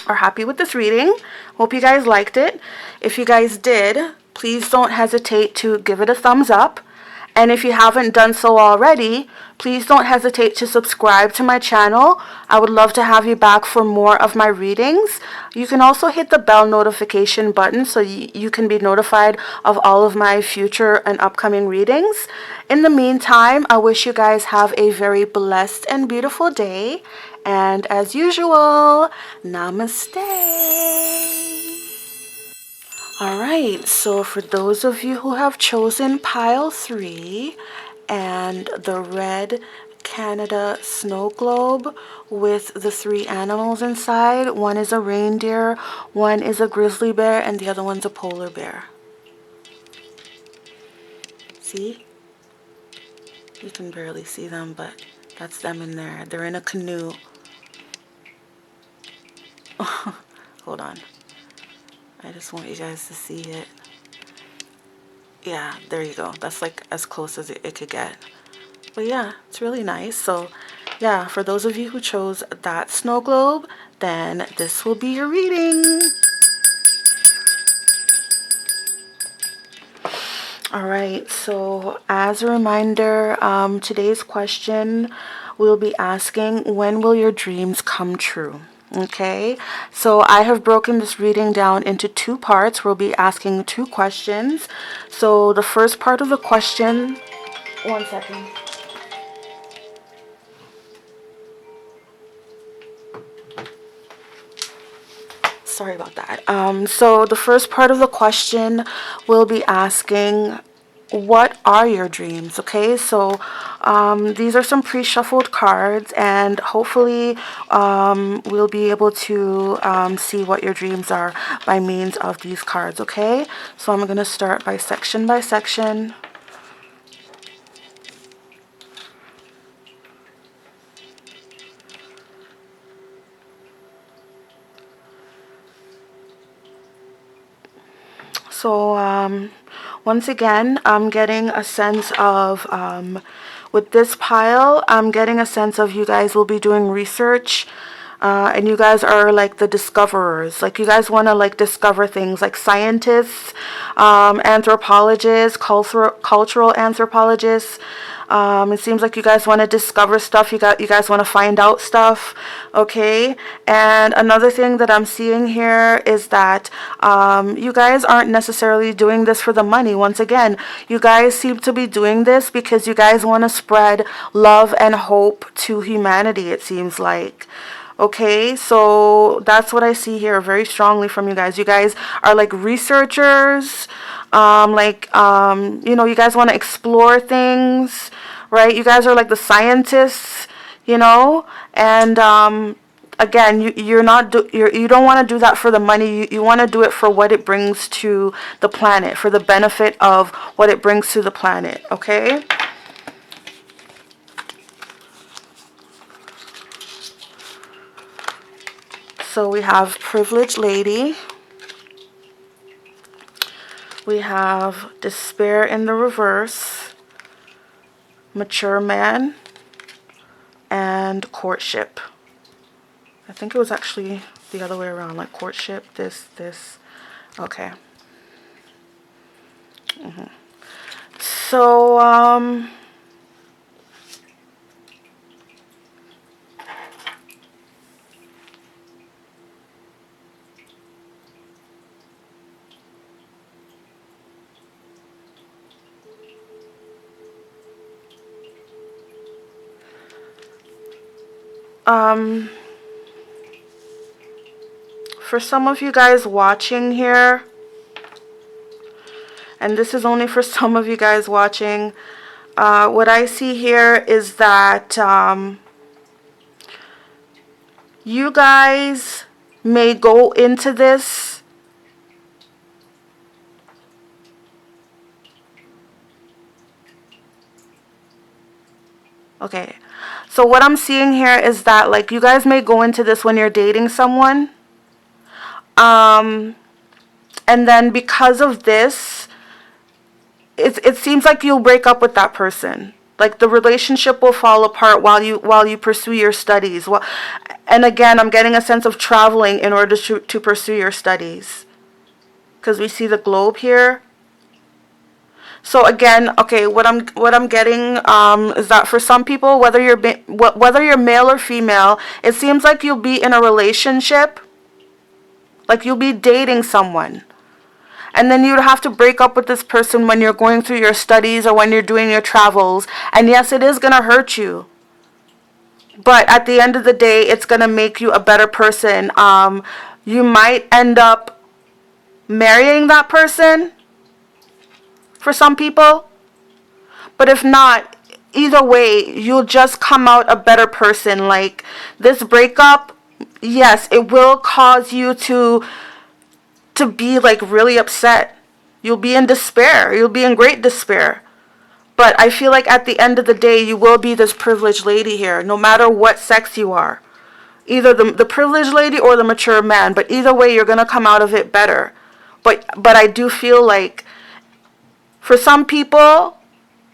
happy with this reading. Hope you guys liked it. If you guys did, please don't hesitate to give it a thumbs up. And if you haven't done so already, please don't hesitate to subscribe to my channel. I would love to have you back for more of my readings. You can also hit the bell notification button so you can be notified of all of my future and upcoming readings. In the meantime, I wish you guys have a very blessed and beautiful day. And as usual, namaste. Alright, so for those of you who have chosen pile 3 and the red Canada snow globe with the 3 animals inside, one is a reindeer, one is a grizzly bear, and the other one's a polar bear. See? You can barely see them, but that's them in there. They're in a canoe. Hold on. I just want you guys to see it. Yeah, there you go. That's like as close as it could get. But yeah, it's really nice. So yeah, for those of you who chose that snow globe, then this will be your reading. Alright, so as a reminder, today's question we'll be asking, when will your dreams come true? Okay, so I have broken this reading down into 2 parts. We'll be asking 2 questions. So the first part of the question, one second. Sorry about that. So the first part of the question we'll be asking, what are your dreams? Okay, so these are some pre-shuffled cards, and hopefully we'll be able to see what your dreams are by means of these cards. Okay, so I'm going to start by section by section. So once again, I'm getting a sense of, with this pile, I'm getting a sense of you guys will be doing research, and you guys are like the discoverers. Like you guys want to like discover things, like scientists, anthropologists, cultural anthropologists. It seems like you guys want to discover stuff. You guys want to find out stuff. Okay. And another thing that I'm seeing here is that you guys aren't necessarily doing this for the money. Once again, you guys seem to be doing this because you guys want to spread love and hope to humanity, it seems like. Okay, so that's what I see here very strongly from you guys. You guys are like researchers, you know, you guys want to explore things, right? You guys are like the scientists, you know, and again, you don't want to do that for the money. You want to do it for what it brings to the planet, for the benefit of what it brings to the planet. Okay. So we have privileged lady. We have despair in the reverse, mature man, and courtship. I think it was actually the other way around, like courtship, this. Okay. So, for some of you guys watching here, and this is only for some of you guys watching, what I see here is that you guys may go into this okay. So what I'm seeing here is that like you guys may go into this when you're dating someone. And then because of this, it seems like you'll break up with that person. Like the relationship will fall apart while you pursue your studies. Well, and again, I'm getting a sense of traveling in order to pursue your studies. Because we see the globe here. So again, okay, what I'm getting is that for some people, whether you're male or female, it seems like you'll be in a relationship, like you'll be dating someone. And then you'd have to break up with this person when you're going through your studies or when you're doing your travels. And yes, it is going to hurt you. But at the end of the day, it's going to make you a better person. You might end up marrying that person for some people. But if not, either way, you'll just come out a better person. Like this breakup, yes, it will cause you to be like really upset. You'll be in despair. You'll be in great despair. But I feel like at the end of the day, you will be this privileged lady here, no matter what sex you are. Either the privileged lady or the mature man. But either way, you're going to come out of it better. But I do feel like for some people,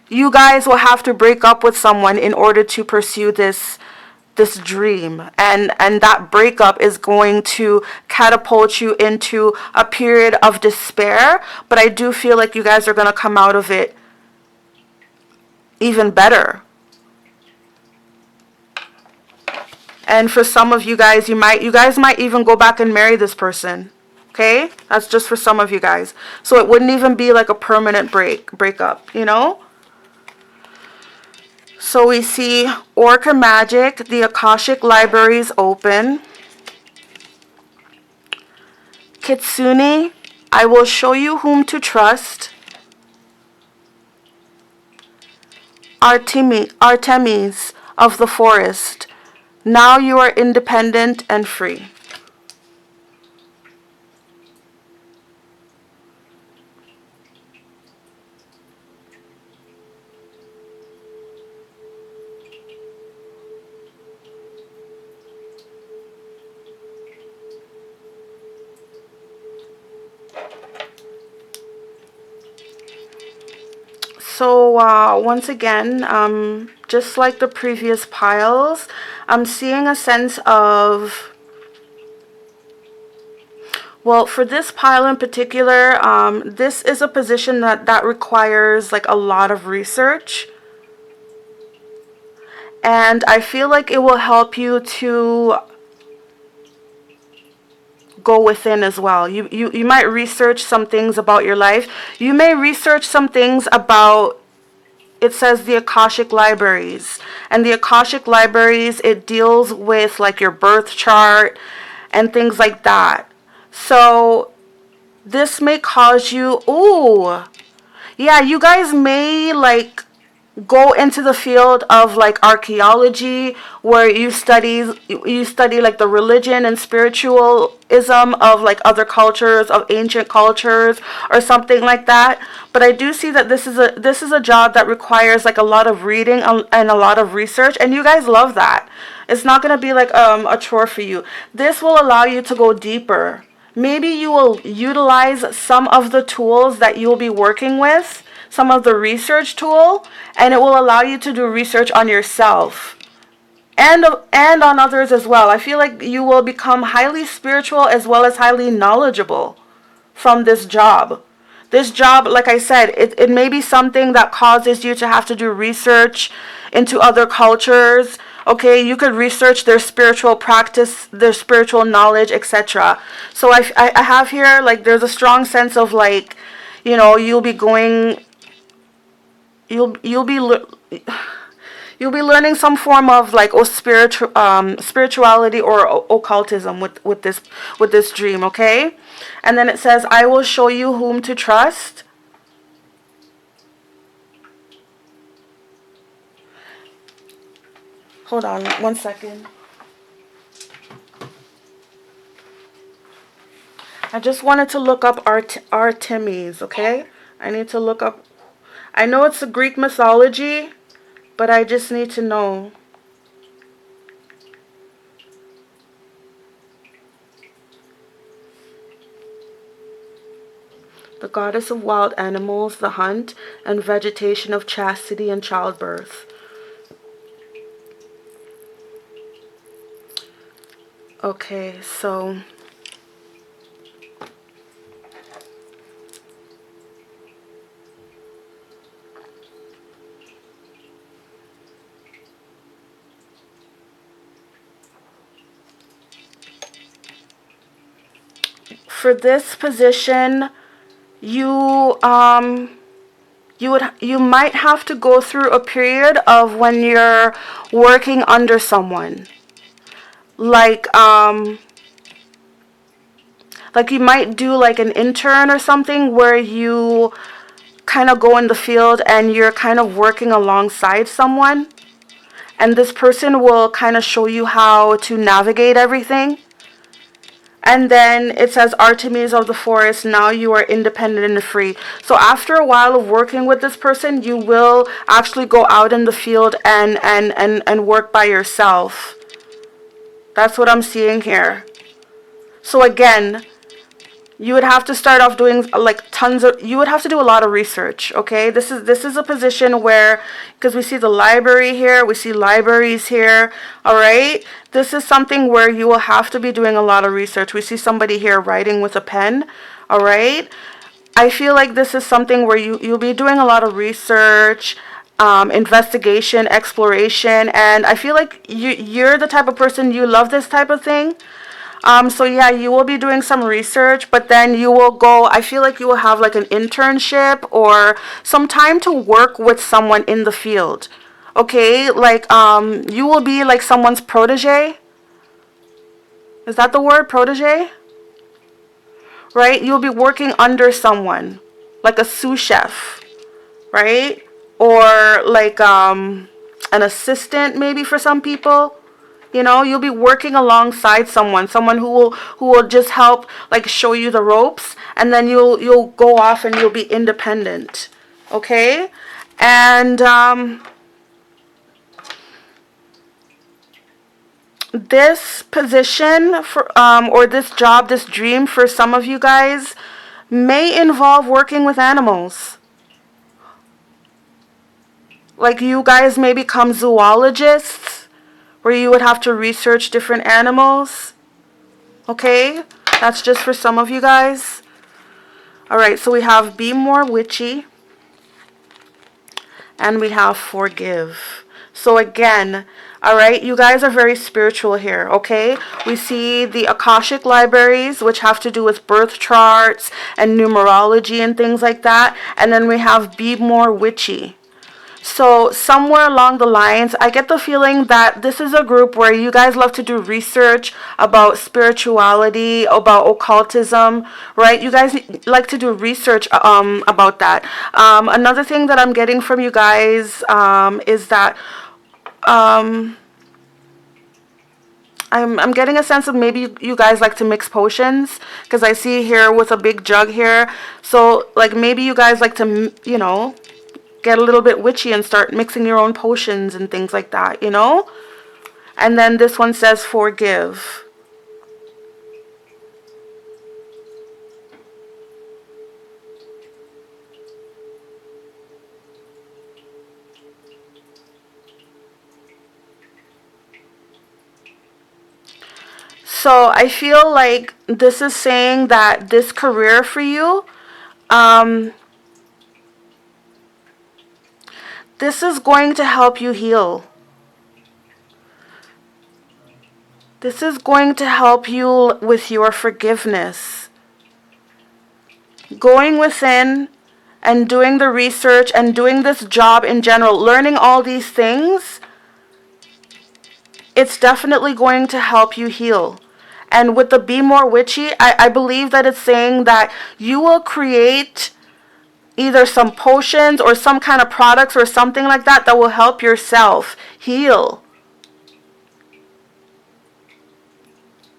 you guys will have to break up with someone in order to pursue this dream, and that breakup is going to catapult you into a period of despair. But I do feel like you guys are going to come out of it even better. And for some of you guys, you guys might even go back and marry this person. Okay, that's just for some of you guys. So it wouldn't even be like a permanent breakup, you know. So we see Orca Magic, the Akashic Library is open. Kitsune, I will show you whom to trust. Artemis of the forest, now you are independent and free. So once again, just like the previous piles, I'm seeing a sense of, well, for this pile in particular, this is a position that requires like a lot of research. And I feel like it will help you to go within as well. You might research some things about your life. You may research some things about, it says the Akashic Libraries. And the Akashic Libraries, it deals with like your birth chart and things like that. So this may cause you, ooh, yeah, you guys may like go into the field of like archaeology, where you study like the religion and spiritualism of like other cultures, of ancient cultures or something like that. But I do see that this is a job that requires like a lot of reading and a lot of research, and you guys love that. It's not going to be like a chore for you. This will allow you to go deeper. Maybe you will utilize some of the tools that you'll be working with, some of the research tool, and it will allow you to do research on yourself and on others as well. I feel like you will become highly spiritual as well as highly knowledgeable from this job. This job, like I said, it may be something that causes you to have to do research into other cultures. Okay, you could research their spiritual practice, their spiritual knowledge, etc. So I have here, like, there's a strong sense of, like, you know, you'll be learning some form of like spirituality or occultism with this dream, okay? And then it says, I will show you whom to trust. Hold on 1 second. I just wanted to look up Artemis, okay? I need to look up. I know it's a Greek mythology, but I just need to know. The goddess of wild animals, the hunt, and vegetation of chastity and childbirth. Okay, so for this position, you might have to go through a period of when you're working under someone. Like you might do like an intern or something where you kind of go in the field and you're kind of working alongside someone. And this person will kind of show you how to navigate everything. And then it says, Artemis of the forest, now you are independent and free. So after a while of working with this person, you will actually go out in the field and work by yourself. That's what I'm seeing here. So again, you would have to start off doing like you would have to do a lot of research, okay? This is a position where, because we see the library here, we see libraries here, all right? This is something where you will have to be doing a lot of research. We see somebody here writing with a pen, all right? I feel like this is something where you'll be doing a lot of research, investigation, exploration, and I feel like you're the type of person, you love this type of thing. So yeah, you will be doing some research, but then you will go, I feel like you will have like an internship or some time to work with someone in the field. Okay, like you will be like someone's protege. Is that the word, protege? Right? You'll be working under someone, like a sous chef, right? Or like an assistant maybe for some people. You know, you'll be working alongside someone who will just help like show you the ropes, and then you'll go off and you'll be independent. Okay? And this position for or this job, this dream for some of you guys may involve working with animals. Like you guys may become zoologists, where you would have to research different animals. Okay? That's just for some of you guys. Alright, so we have be more witchy. And we have forgive. So again, alright, you guys are very spiritual here, okay? We see the Akashic libraries, which have to do with birth charts and numerology and things like that. And then we have be more witchy. So somewhere along the lines, I get the feeling that this is a group where you guys love to do research about spirituality, about occultism, right? You guys like to do research about that. Another thing that I'm getting from you guys is that I'm getting a sense of maybe you guys like to mix potions, because I see here with a big jug here. So like maybe you guys like to, you know, get a little bit witchy and start mixing your own potions and things like that, you know? And then this one says forgive. So I feel like this is saying that this career for you, this is going to help you heal. This is going to help you with your forgiveness. Going within and doing the research and doing this job in general, learning all these things, it's definitely going to help you heal. And with the be more witchy, I believe that it's saying that you will create either some potions or some kind of products or something like that that will help yourself heal.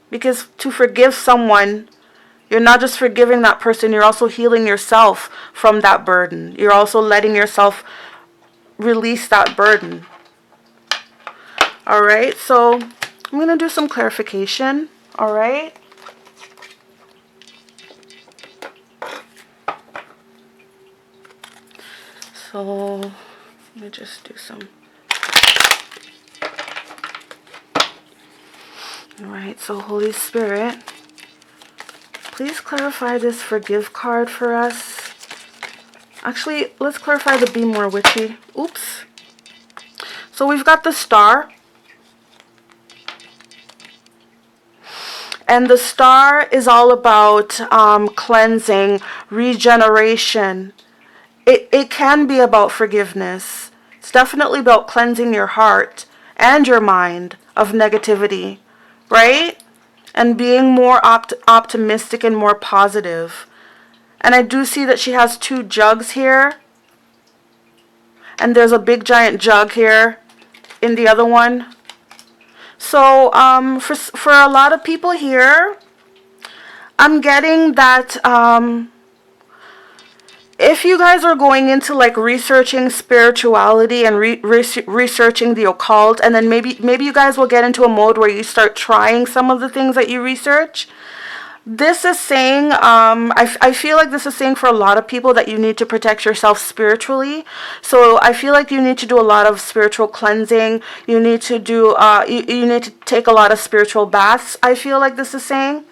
Because to forgive someone, you're not just forgiving that person, you're also healing yourself from that burden. You're also letting yourself release that burden. Alright, so I'm going to do some clarification. Alright. So let me just do some. Alright, so Holy Spirit, please clarify this forgive card for us. Actually, let's clarify the be more witchy. Oops. So we've got the star. And the star is all about cleansing, regeneration. It can be about forgiveness. It's definitely about cleansing your heart and your mind of negativity, right? And being more optimistic and more positive. And I do see that she has 2 jugs here. And there's a big giant jug here in the other one. So for a lot of people here, I'm getting that if you guys are going into like researching spirituality and researching the occult, and then maybe you guys will get into a mode where you start trying some of the things that you research. This is saying, I feel like this is saying for a lot of people that you need to protect yourself spiritually. So I feel like you need to do a lot of spiritual cleansing. You need to do, you need to take a lot of spiritual baths, I feel like this is saying.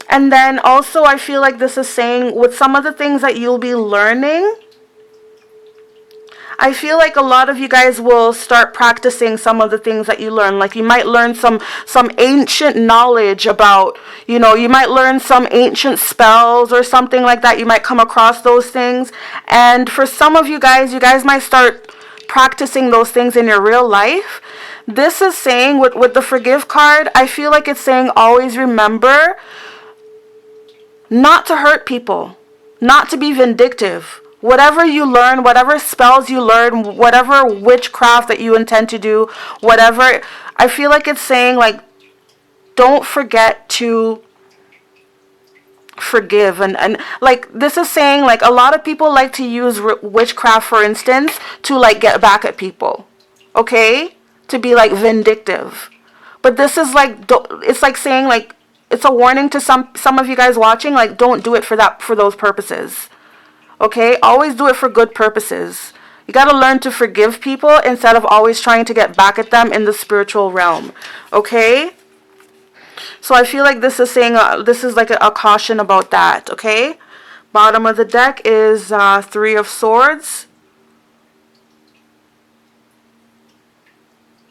And then also I feel like this is saying with some of the things that you'll be learning, I feel like a lot of you guys will start practicing some of the things that you learn. Like you might learn some ancient knowledge about, you know, you might learn some ancient spells or something like that. You might come across those things. And for some of you guys might start practicing those things in your real life. This is saying with the forgive card, I feel like it's saying always remember not to hurt people, not to be vindictive. Whatever you learn, whatever spells you learn, whatever witchcraft that you intend to do, whatever, I feel like it's saying like, don't forget to forgive. And like this is saying like a lot of people like to use witchcraft, for instance, to like get back at people. Okay? To be like vindictive. But this is like, it's like saying like, it's a warning to some of you guys watching, like don't do it for those purposes. Okay? Always do it for good purposes. You got to learn to forgive people instead of always trying to get back at them in the spiritual realm. Okay? So I feel like this is saying, this is like a caution about that. Okay? Bottom of the deck is 3 of Swords.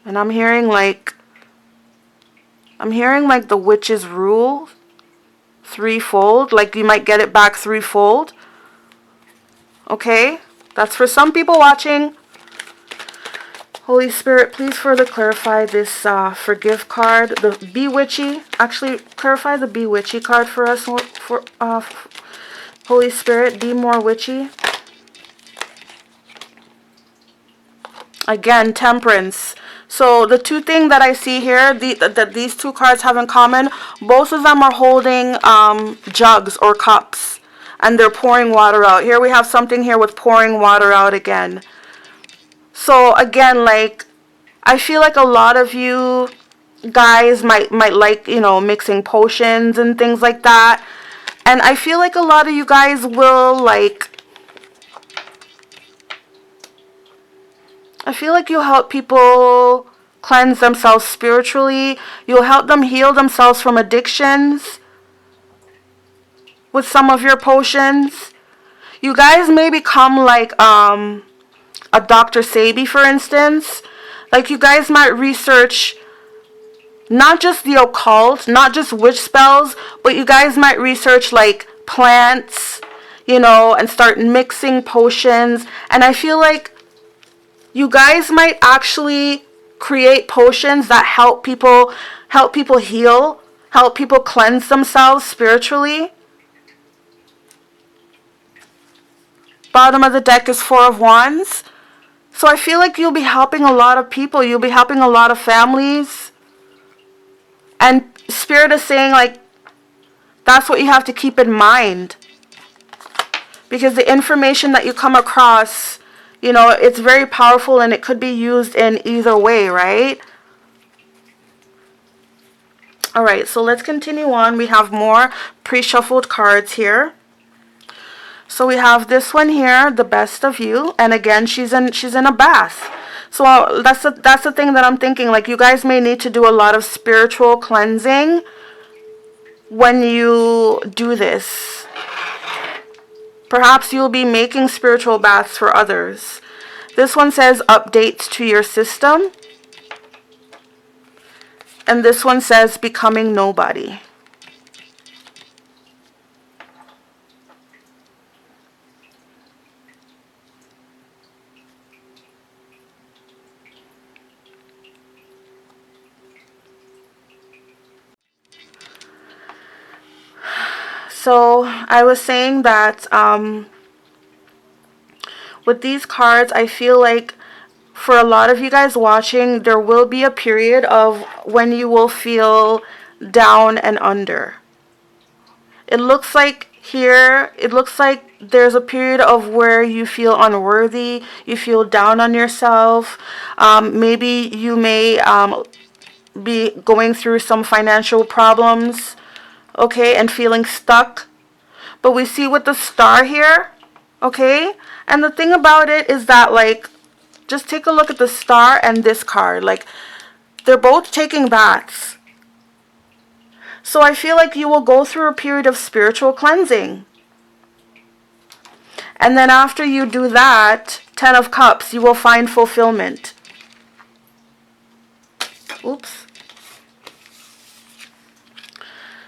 And I'm hearing like the witch's rule threefold. Like you might get it back threefold. Okay, that's for some people watching. Holy Spirit, please further clarify this forgive card. The be witchy. Actually, clarify the be witchy card for us. For Holy Spirit, be more witchy. Again, Temperance. So the 2 things that I see here, that these 2 cards have in common, both of them are holding jugs or cups. And they're pouring water out. Here we have something here with pouring water out again. So again, like, I feel like a lot of you guys might like, you know, mixing potions and things like that. And I feel like a lot of you guys will, like, I feel like you'll help people cleanse themselves spiritually. You'll help them heal themselves from addictions with some of your potions. You guys may become like a Dr. Sabi, for instance. Like you guys might research not just the occult, not just witch spells, but you guys might research like plants, you know, and start mixing potions. And I feel like you guys might actually create potions that help people heal, help people cleanse themselves spiritually. Bottom of the deck is 4 of Wands. So I feel like you'll be helping a lot of people. You'll be helping a lot of families. And Spirit is saying, like, that's what you have to keep in mind. Because the information that you come across, you know, it's very powerful and it could be used in either way, right? Alright, so let's continue on. We have more pre-shuffled cards here. So we have this one here, the best of you, and again she's in a bath. So that's the thing that I'm thinking, like you guys may need to do a lot of spiritual cleansing when you do this. Perhaps you'll be making spiritual baths for others. This one says updates to your system. And this one says becoming nobody. So I was saying that with these cards, I feel like for a lot of you guys watching, there will be a period of when you will feel down and under. It looks like here, it looks like there's a period of where you feel unworthy, you feel down on yourself. Maybe you may be going through some financial problems, okay, and feeling stuck. But we see with the star here, okay, and the thing about it is that, like, just take a look at the star and this card. Like, they're both taking baths. So I feel like you will go through a period of spiritual cleansing. And then after you do that, 10 of Cups, you will find fulfillment. Oops.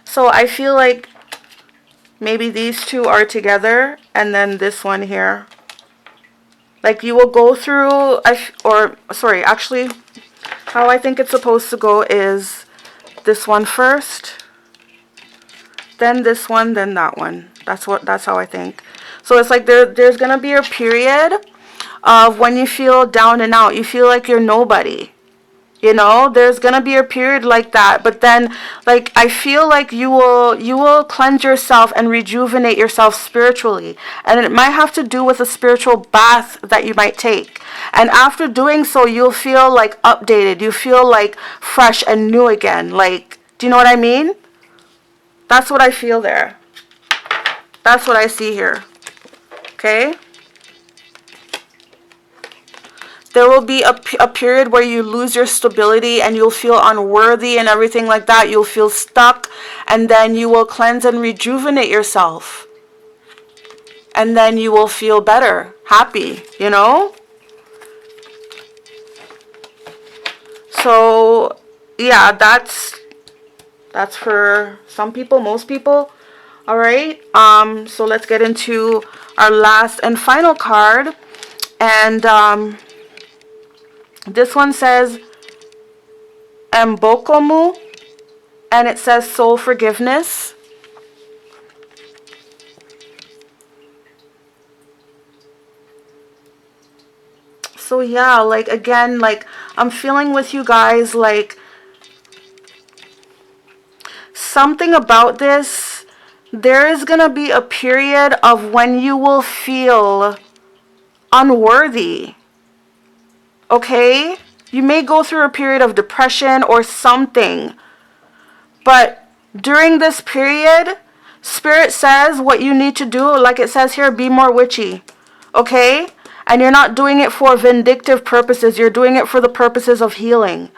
So I feel like maybe these two are together, and then this one here. Like, you will go through, actually, how I think it's supposed to go is this one first, then this one, then that one. That's how I think. So it's like there's gonna be a period of when you feel down and out. You feel like you're nobody. You know, there's gonna be a period like that, but then, like, I feel like you will cleanse yourself and rejuvenate yourself spiritually, and it might have to do with a spiritual bath that you might take. And after doing so, you'll feel like updated. You feel like fresh and new again. Like, do you know what I mean? That's what I feel there. That's what I see here. Okay. There will be a period where you lose your stability and you'll feel unworthy and everything like that. You'll feel stuck, and then you will cleanse and rejuvenate yourself. And then you will feel better, happy, you know? So, yeah, that's for some people, most people. All right. So let's get into our last and final card. And this one says Mbokomu, and it says soul forgiveness. So yeah, like, again, like, I'm feeling with you guys, like, something about this, there is gonna be a period of when you will feel unworthy. Okay? You may go through a period of depression or something. But during this period, Spirit says what you need to do, like it says here, be more witchy. Okay? And you're not doing it for vindictive purposes. You're doing it for the purposes of healing.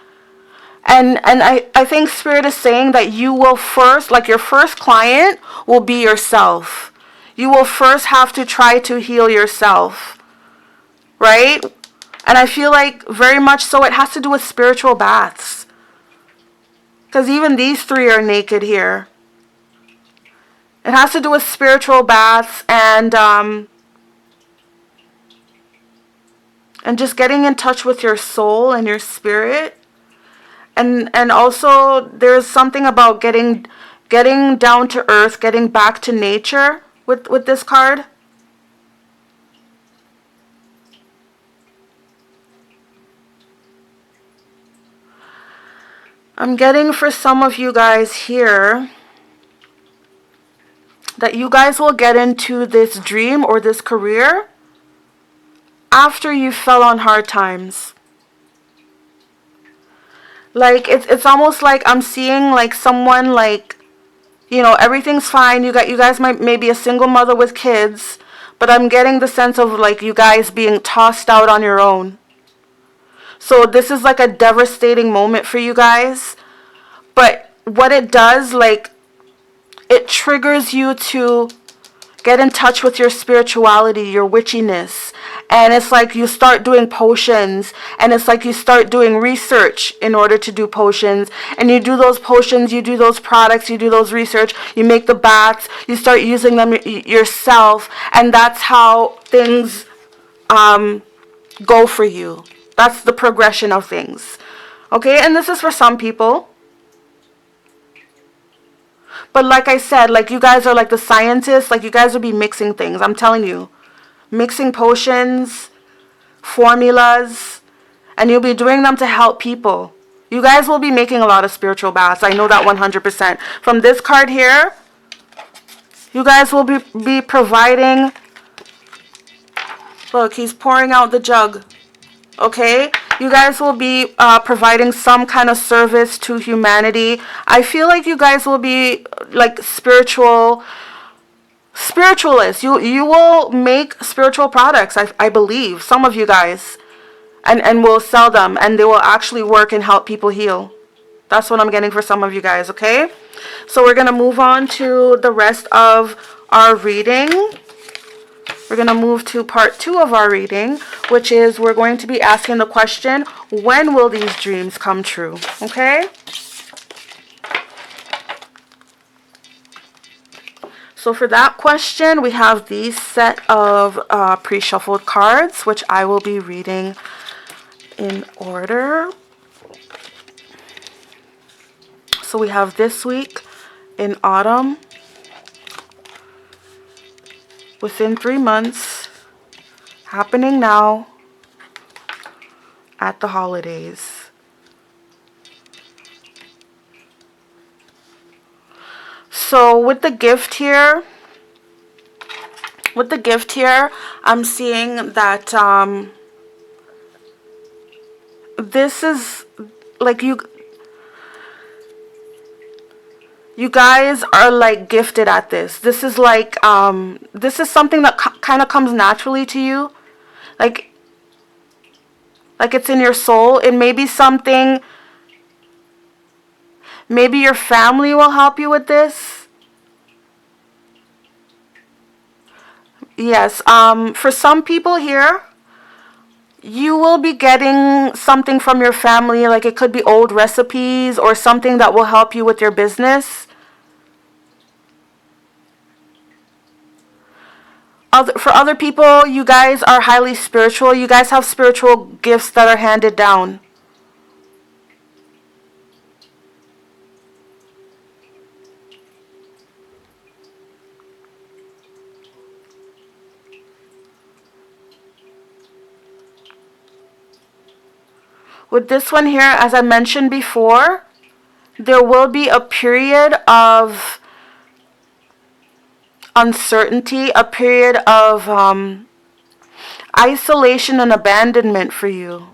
And I think Spirit is saying that you will first, like, your first client will be yourself. You will first have to try to heal yourself. Right? And I feel like very much so it has to do with spiritual baths. Because even these three are naked here. It has to do with spiritual baths and just getting in touch with your soul and your spirit. And also there's something about getting down to earth, getting back to nature with this card. I'm getting for some of you guys here that you guys will get into this dream or this career after you fell on hard times. Like, it's almost like I'm seeing, like, someone, like, you know, everything's fine. You guys may be a single mother with kids, but I'm getting the sense of, like, you guys being tossed out on your own. So this is like a devastating moment for you guys. But what it does, like, it triggers you to Get in touch with your spirituality, your witchiness. And it's like you start doing potions, and it's like you start doing research in order to do potions. And you do those potions, you do those products, you do those research, you make the baths, you start using them yourself, and that's how things go for you. That's the progression of things. Okay, and this is for some people. But like I said, like you guys are like the scientists, like you guys will be mixing things. I'm telling you. Mixing potions, formulas, and you'll be doing them to help people. You guys will be making a lot of spiritual baths. I know that 100%. From this card here, you guys will be providing. Look, he's pouring out the jug. Okay? You guys will be providing some kind of service to humanity. I feel like you guys will be like spiritualists. You will make spiritual products, I believe. Some of you guys. And will sell them. And they will actually work and help people heal. That's what I'm getting for some of you guys, okay? So we're going to move on to the rest of our reading. We're going to move to part 2 of our reading, which is we're going to be asking the question, when will these dreams come true? Okay? So for that question, we have these set of pre-shuffled cards, which I will be reading in order. So we have this week in autumn, within 3 months, happening now, at the holidays. So with the gift here, I'm seeing that this is like you guys are like gifted at this. This is like this is something that kind of comes naturally to you. Like it's in your soul. It may be something, maybe your family will help you with this. Yes, for some people here, you will be getting something from your family, like it could be old recipes or something that will help you with your business. For other people, you guys are highly spiritual. You guys have spiritual gifts that are handed down. With this one here, as I mentioned before, there will be a period of uncertainty, a period of isolation and abandonment for you.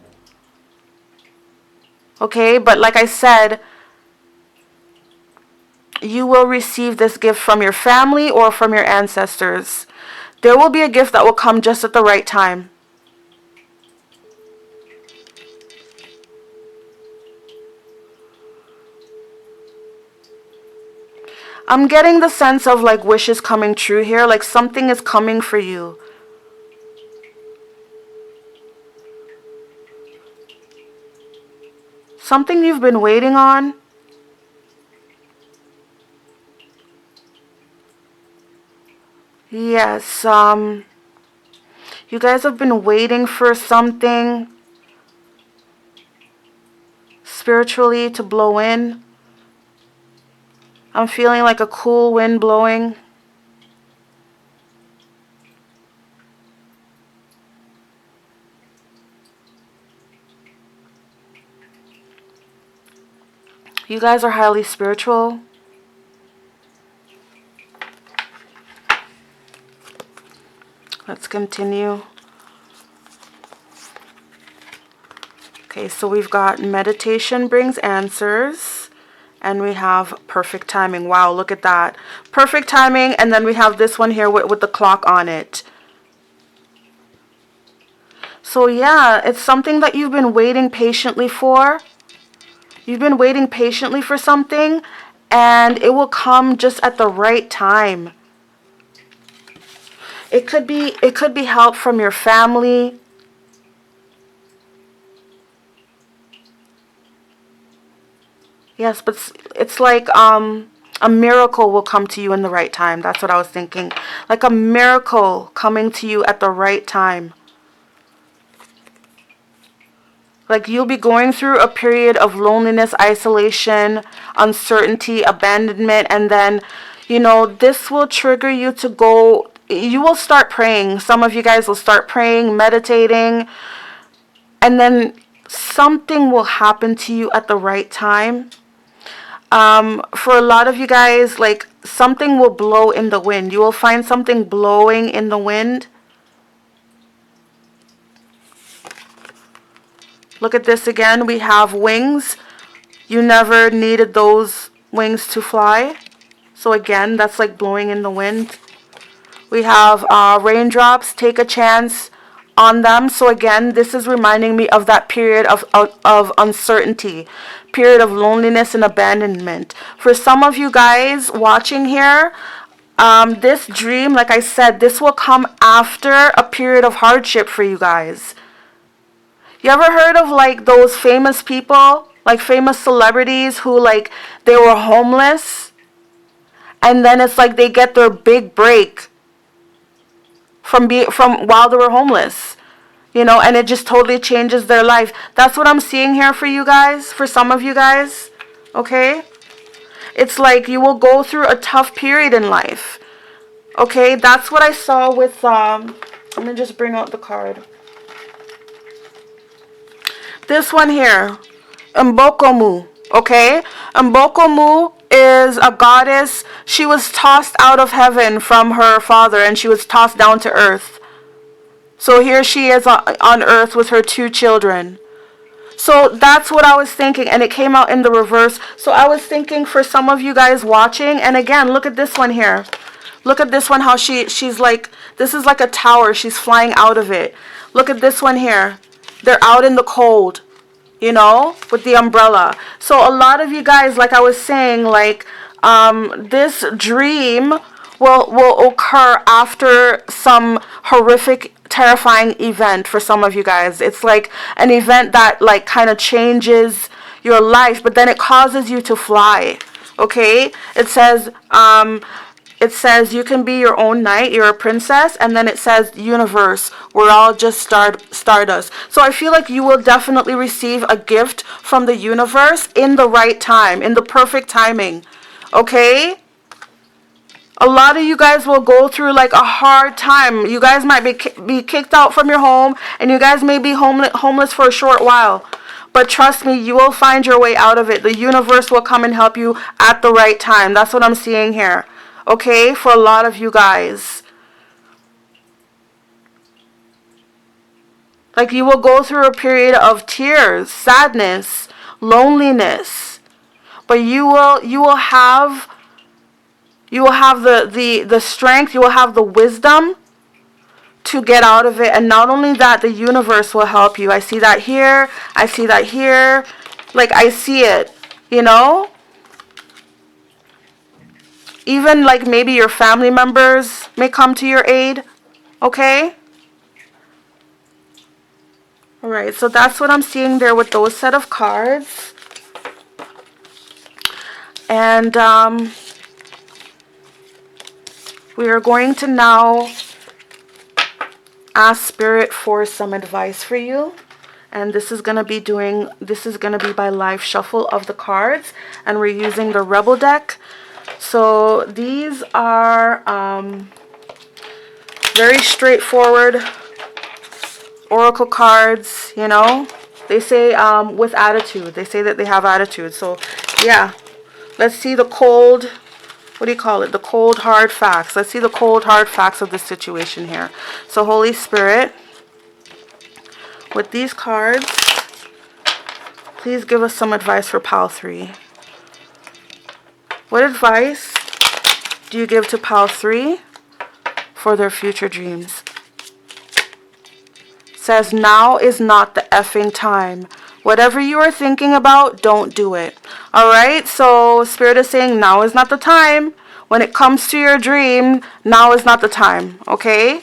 Okay, but like I said, you will receive this gift from your family or from your ancestors. There will be a gift that will come just at the right time. I'm getting the sense of like wishes coming true here, like something is coming for you. Something you've been waiting on. Yes, you guys have been waiting for something spiritually to blow in. I'm feeling like a cool wind blowing. You guys are highly spiritual. Let's continue. Okay, so we've got meditation brings answers. And we have perfect timing. Wow, look at that. Perfect timing. And then we have this one here with the clock on it. So yeah, it's something that you've been waiting patiently for. You've been waiting patiently for something. And it will come just at the right time. It could be help from your family. Yes, but it's like a miracle will come to you in the right time. That's what I was thinking. Like a miracle coming to you at the right time. Like you'll be going through a period of loneliness, isolation, uncertainty, abandonment, and then, you know, this will trigger you to go, you will start praying. Some of you guys will start praying, meditating, and then something will happen to you at the right time. For a lot of you guys, like something will blow in the wind. You will find something blowing in the wind. Look at this again. We have wings. You never needed those wings to fly. So again, that's like blowing in the wind. We have raindrops. Take a chance on them. So again, this is reminding me of that period of uncertainty, period of loneliness and abandonment. For some of you guys watching here, this dream, like I said, this will come after a period of hardship for you guys. You ever heard of like those famous people, like famous celebrities who like they were homeless and then it's like they get their big break from while they were homeless, you know, and it just totally changes their life. That's what I'm seeing here for you guys, for some of you guys, okay? It's like you will go through a tough period in life, okay? That's what I saw with, let me just bring out the card. This one here, Mbokomu, okay? Mbokomu is a goddess. She was tossed out of heaven from her father and she was tossed down to earth. So here she is on earth with her 2 children. So that's what I was thinking, and it came out in the reverse. So I was thinking for some of you guys watching, and again, look at this one here. Look at this one, how she's like, this is like a tower. She's flying out of it. Look at this one here. They're out in the cold, you know, with the umbrella. So a lot of you guys, like I was saying, like this dream will occur after some horrific, terrifying event for some of you guys. It's like an event that like kind of changes your life, but then it causes you to fly. Okay? It says you can be your own knight, you're a princess, and then it says universe, we're all just stardust. So I feel like you will definitely receive a gift from the universe in the right time, in the perfect timing. Okay? A lot of you guys will go through like a hard time. You guys might be kicked out from your home, and you guys may be homeless for a short while. But trust me, you will find your way out of it. The universe will come and help you at the right time. That's what I'm seeing here. Okay, for a lot of you guys. Like you will go through a period of tears, sadness, loneliness. But you will have the strength, you will have the wisdom to get out of it. And not only that, the universe will help you. I see that here. I see that here. Like I see it, you know? Even like maybe your family members may come to your aid. Okay? Alright, so that's what I'm seeing there with those set of cards. And we are going to now ask Spirit for some advice for you. And this is going to be by live shuffle of the cards. And we're using the Rebel deck. So these are very straightforward oracle cards, you know. They say with attitude. They say that they have attitude. So yeah, let's see the cold, what do you call it? The cold hard facts. Let's see the cold hard facts of the situation here. So Holy Spirit, with these cards, please give us some advice for Pile 3. What advice do you give to Pile 3 for their future dreams? It says, now is not the effing time. Whatever you are thinking about, don't do it. Alright, so Spirit is saying now is not the time. when it comes to your dream, now is not the time, okay?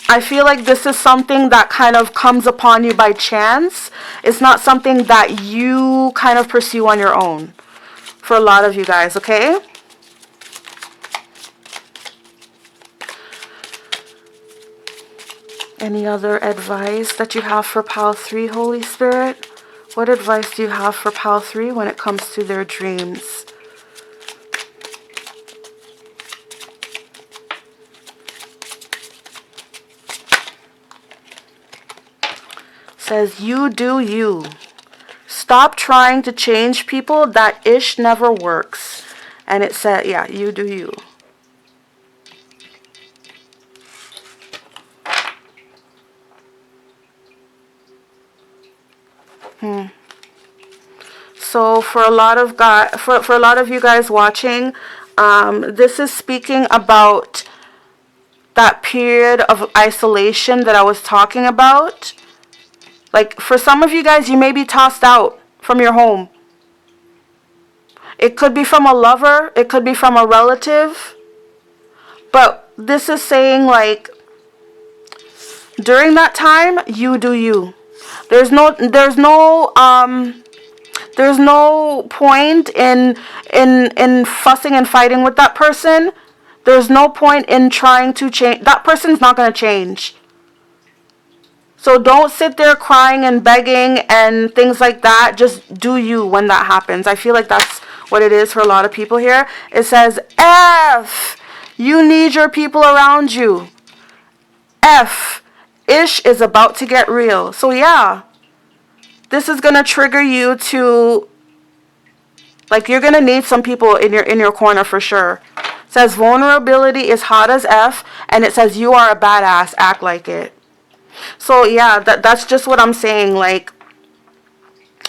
I feel like this is something that kind of comes upon you by chance. It's not something that you kind of pursue on your own for a lot of you guys, okay? Any other advice that you have for Pile 3, Holy Spirit? What advice do you have for Pile 3 when it comes to their dreams? Says, you do you. Stop trying to change people. That ish never works. And it said, yeah, you do you. So for a lot of for a lot of you guys watching, this is speaking about that period of isolation that I was talking about. Like, for some of you guys, you may be tossed out from your home. It could be from a lover. It could be from a relative. But this is saying, like, during that time, you do you. There's no point in fussing and fighting with that person. There's no point in trying to change. That person's not going to change. So don't sit there crying and begging and things like that. Just do you when that happens. I feel like that's what it is for a lot of people here. It says, F, you need your people around you. F, ish is about to get real. So yeah, this is going to trigger you to, like, you're going to need some people in your corner for sure. It says vulnerability is hot as F, and it says you are a badass, act like it. So yeah, that's just what I'm saying. Like,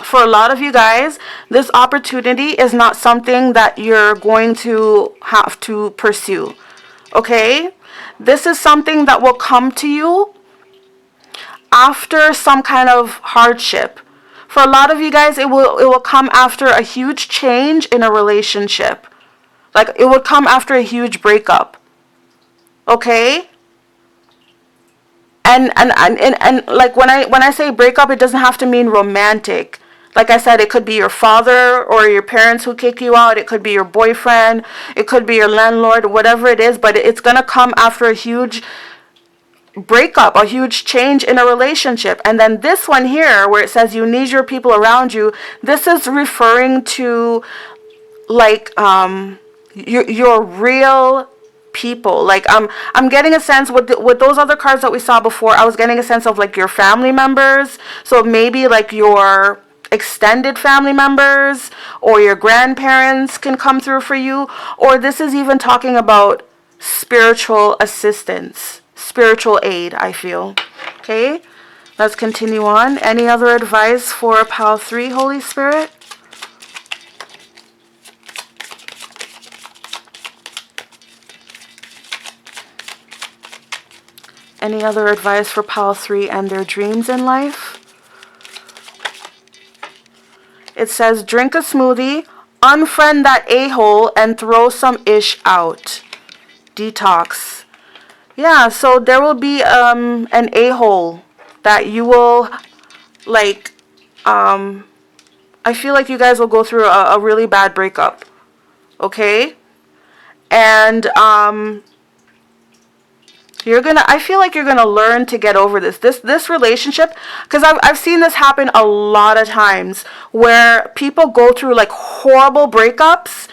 for a lot of you guys, this opportunity is not something that you're going to have to pursue. Okay? This is something that will come to you after some kind of hardship. For a lot of you guys, it will come after a huge change in a relationship. Like, it would come after a huge breakup. Okay? And like, when I say breakup, it doesn't have to mean romantic. Like I said, it could be your father or your parents who kick you out. It could be your boyfriend. It could be your landlord, whatever it is. But it's going to come after a huge breakup, a huge change in a relationship. And then this one here, where it says you need your people around you, this is referring to, like, your real people. Like, I'm getting a sense with those other cards that we saw before. I was getting a sense of, like, your family members. So maybe, like, your extended family members or your grandparents can come through for you. Or this is even talking about spiritual assistance, spiritual aid, I feel. Okay, let's continue on. Any other advice for Pile 3, Holy Spirit? Any other advice for Pile 3 and their dreams in life? It says, drink a smoothie, unfriend that a-hole, and throw some ish out. Detox. Yeah, so there will be an a-hole that you will, like, I feel like you guys will go through a really bad breakup. Okay? And, I feel like you're gonna learn to get over this relationship, because I've seen this happen a lot of times where people go through, like, horrible breakups,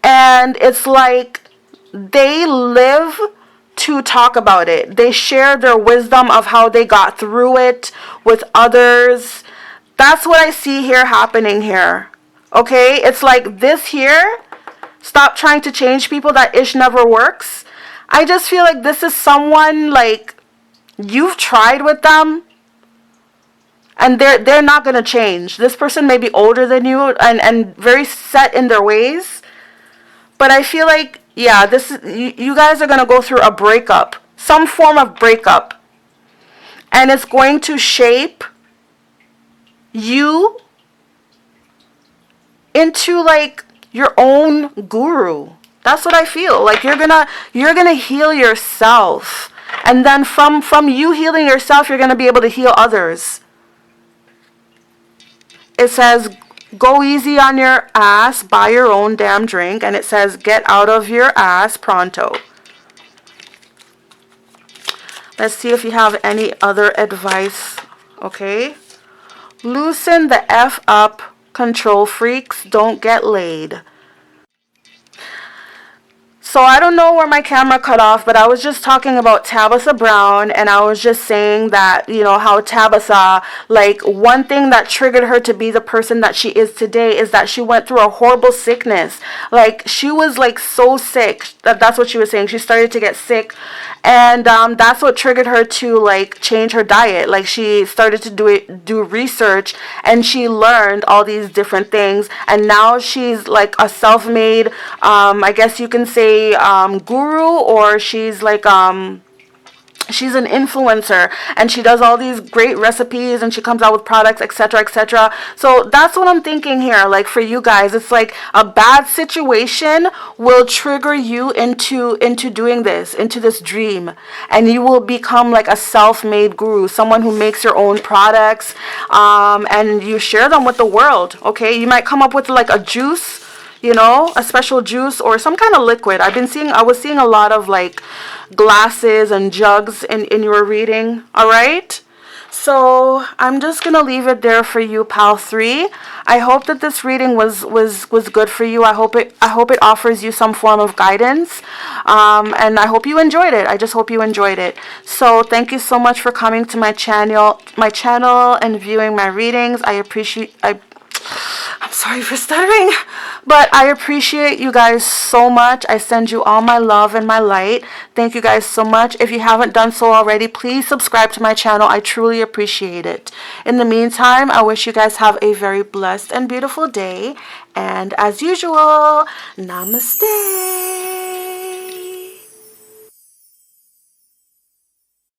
and it's like they live to talk about it. They share their wisdom of how they got through it with others. That's what I see here happening here. Okay, it's like this here. Stop trying to change people. That ish never works. I just feel like this is someone, like, you've tried with them and they're not going to change. This person may be older than you and very set in their ways. But I feel like, yeah, you guys are going to go through a breakup, some form of breakup. And it's going to shape you into, like, your own guru. That's what I feel. Like you're gonna heal yourself. And then from you healing yourself, you're gonna be able to heal others. It says, go easy on your ass, buy your own damn drink. And it says, get out of your ass pronto. Let's see if you have any other advice. Okay. Loosen the F up, control freaks, don't get laid. So I don't know where my camera cut off, but I was just talking about Tabitha Brown, and I was just saying that, you know, how Tabitha, like, one thing that triggered her to be the person that she is today is that she went through a horrible sickness. Like, she was, like, so sick. That's what she was saying. She started to get sick, and that's what triggered her to, like, change her diet. Like, she started to do research, and she learned all these different things, and now she's, like, a self-made, I guess you can say, guru, or she's like she's an influencer, and she does all these great recipes, and she comes out with products, etc., etc. So that's what I'm thinking here. Like, for you guys, it's like a bad situation will trigger you into doing this, into this dream, and you will become like a self-made guru, someone who makes your own products, and you share them with the world. Okay, you might come up with like a juice, you know, a special juice or some kind of liquid. I was seeing a lot of like glasses and jugs in your reading. All right. So I'm just going to leave it there for you, pal 3. I hope that this reading was good for you. I hope it offers you some form of guidance. And I hope you enjoyed it. I just hope you enjoyed it. So thank you so much for coming to my channel and viewing my readings. I'm sorry for stuttering, but I appreciate you guys so much. I send you all my love and my light. Thank you guys so much. If you haven't done so already, please subscribe to my channel. I truly appreciate it. In the meantime, I wish you guys have a very blessed and beautiful day. And as usual, namaste.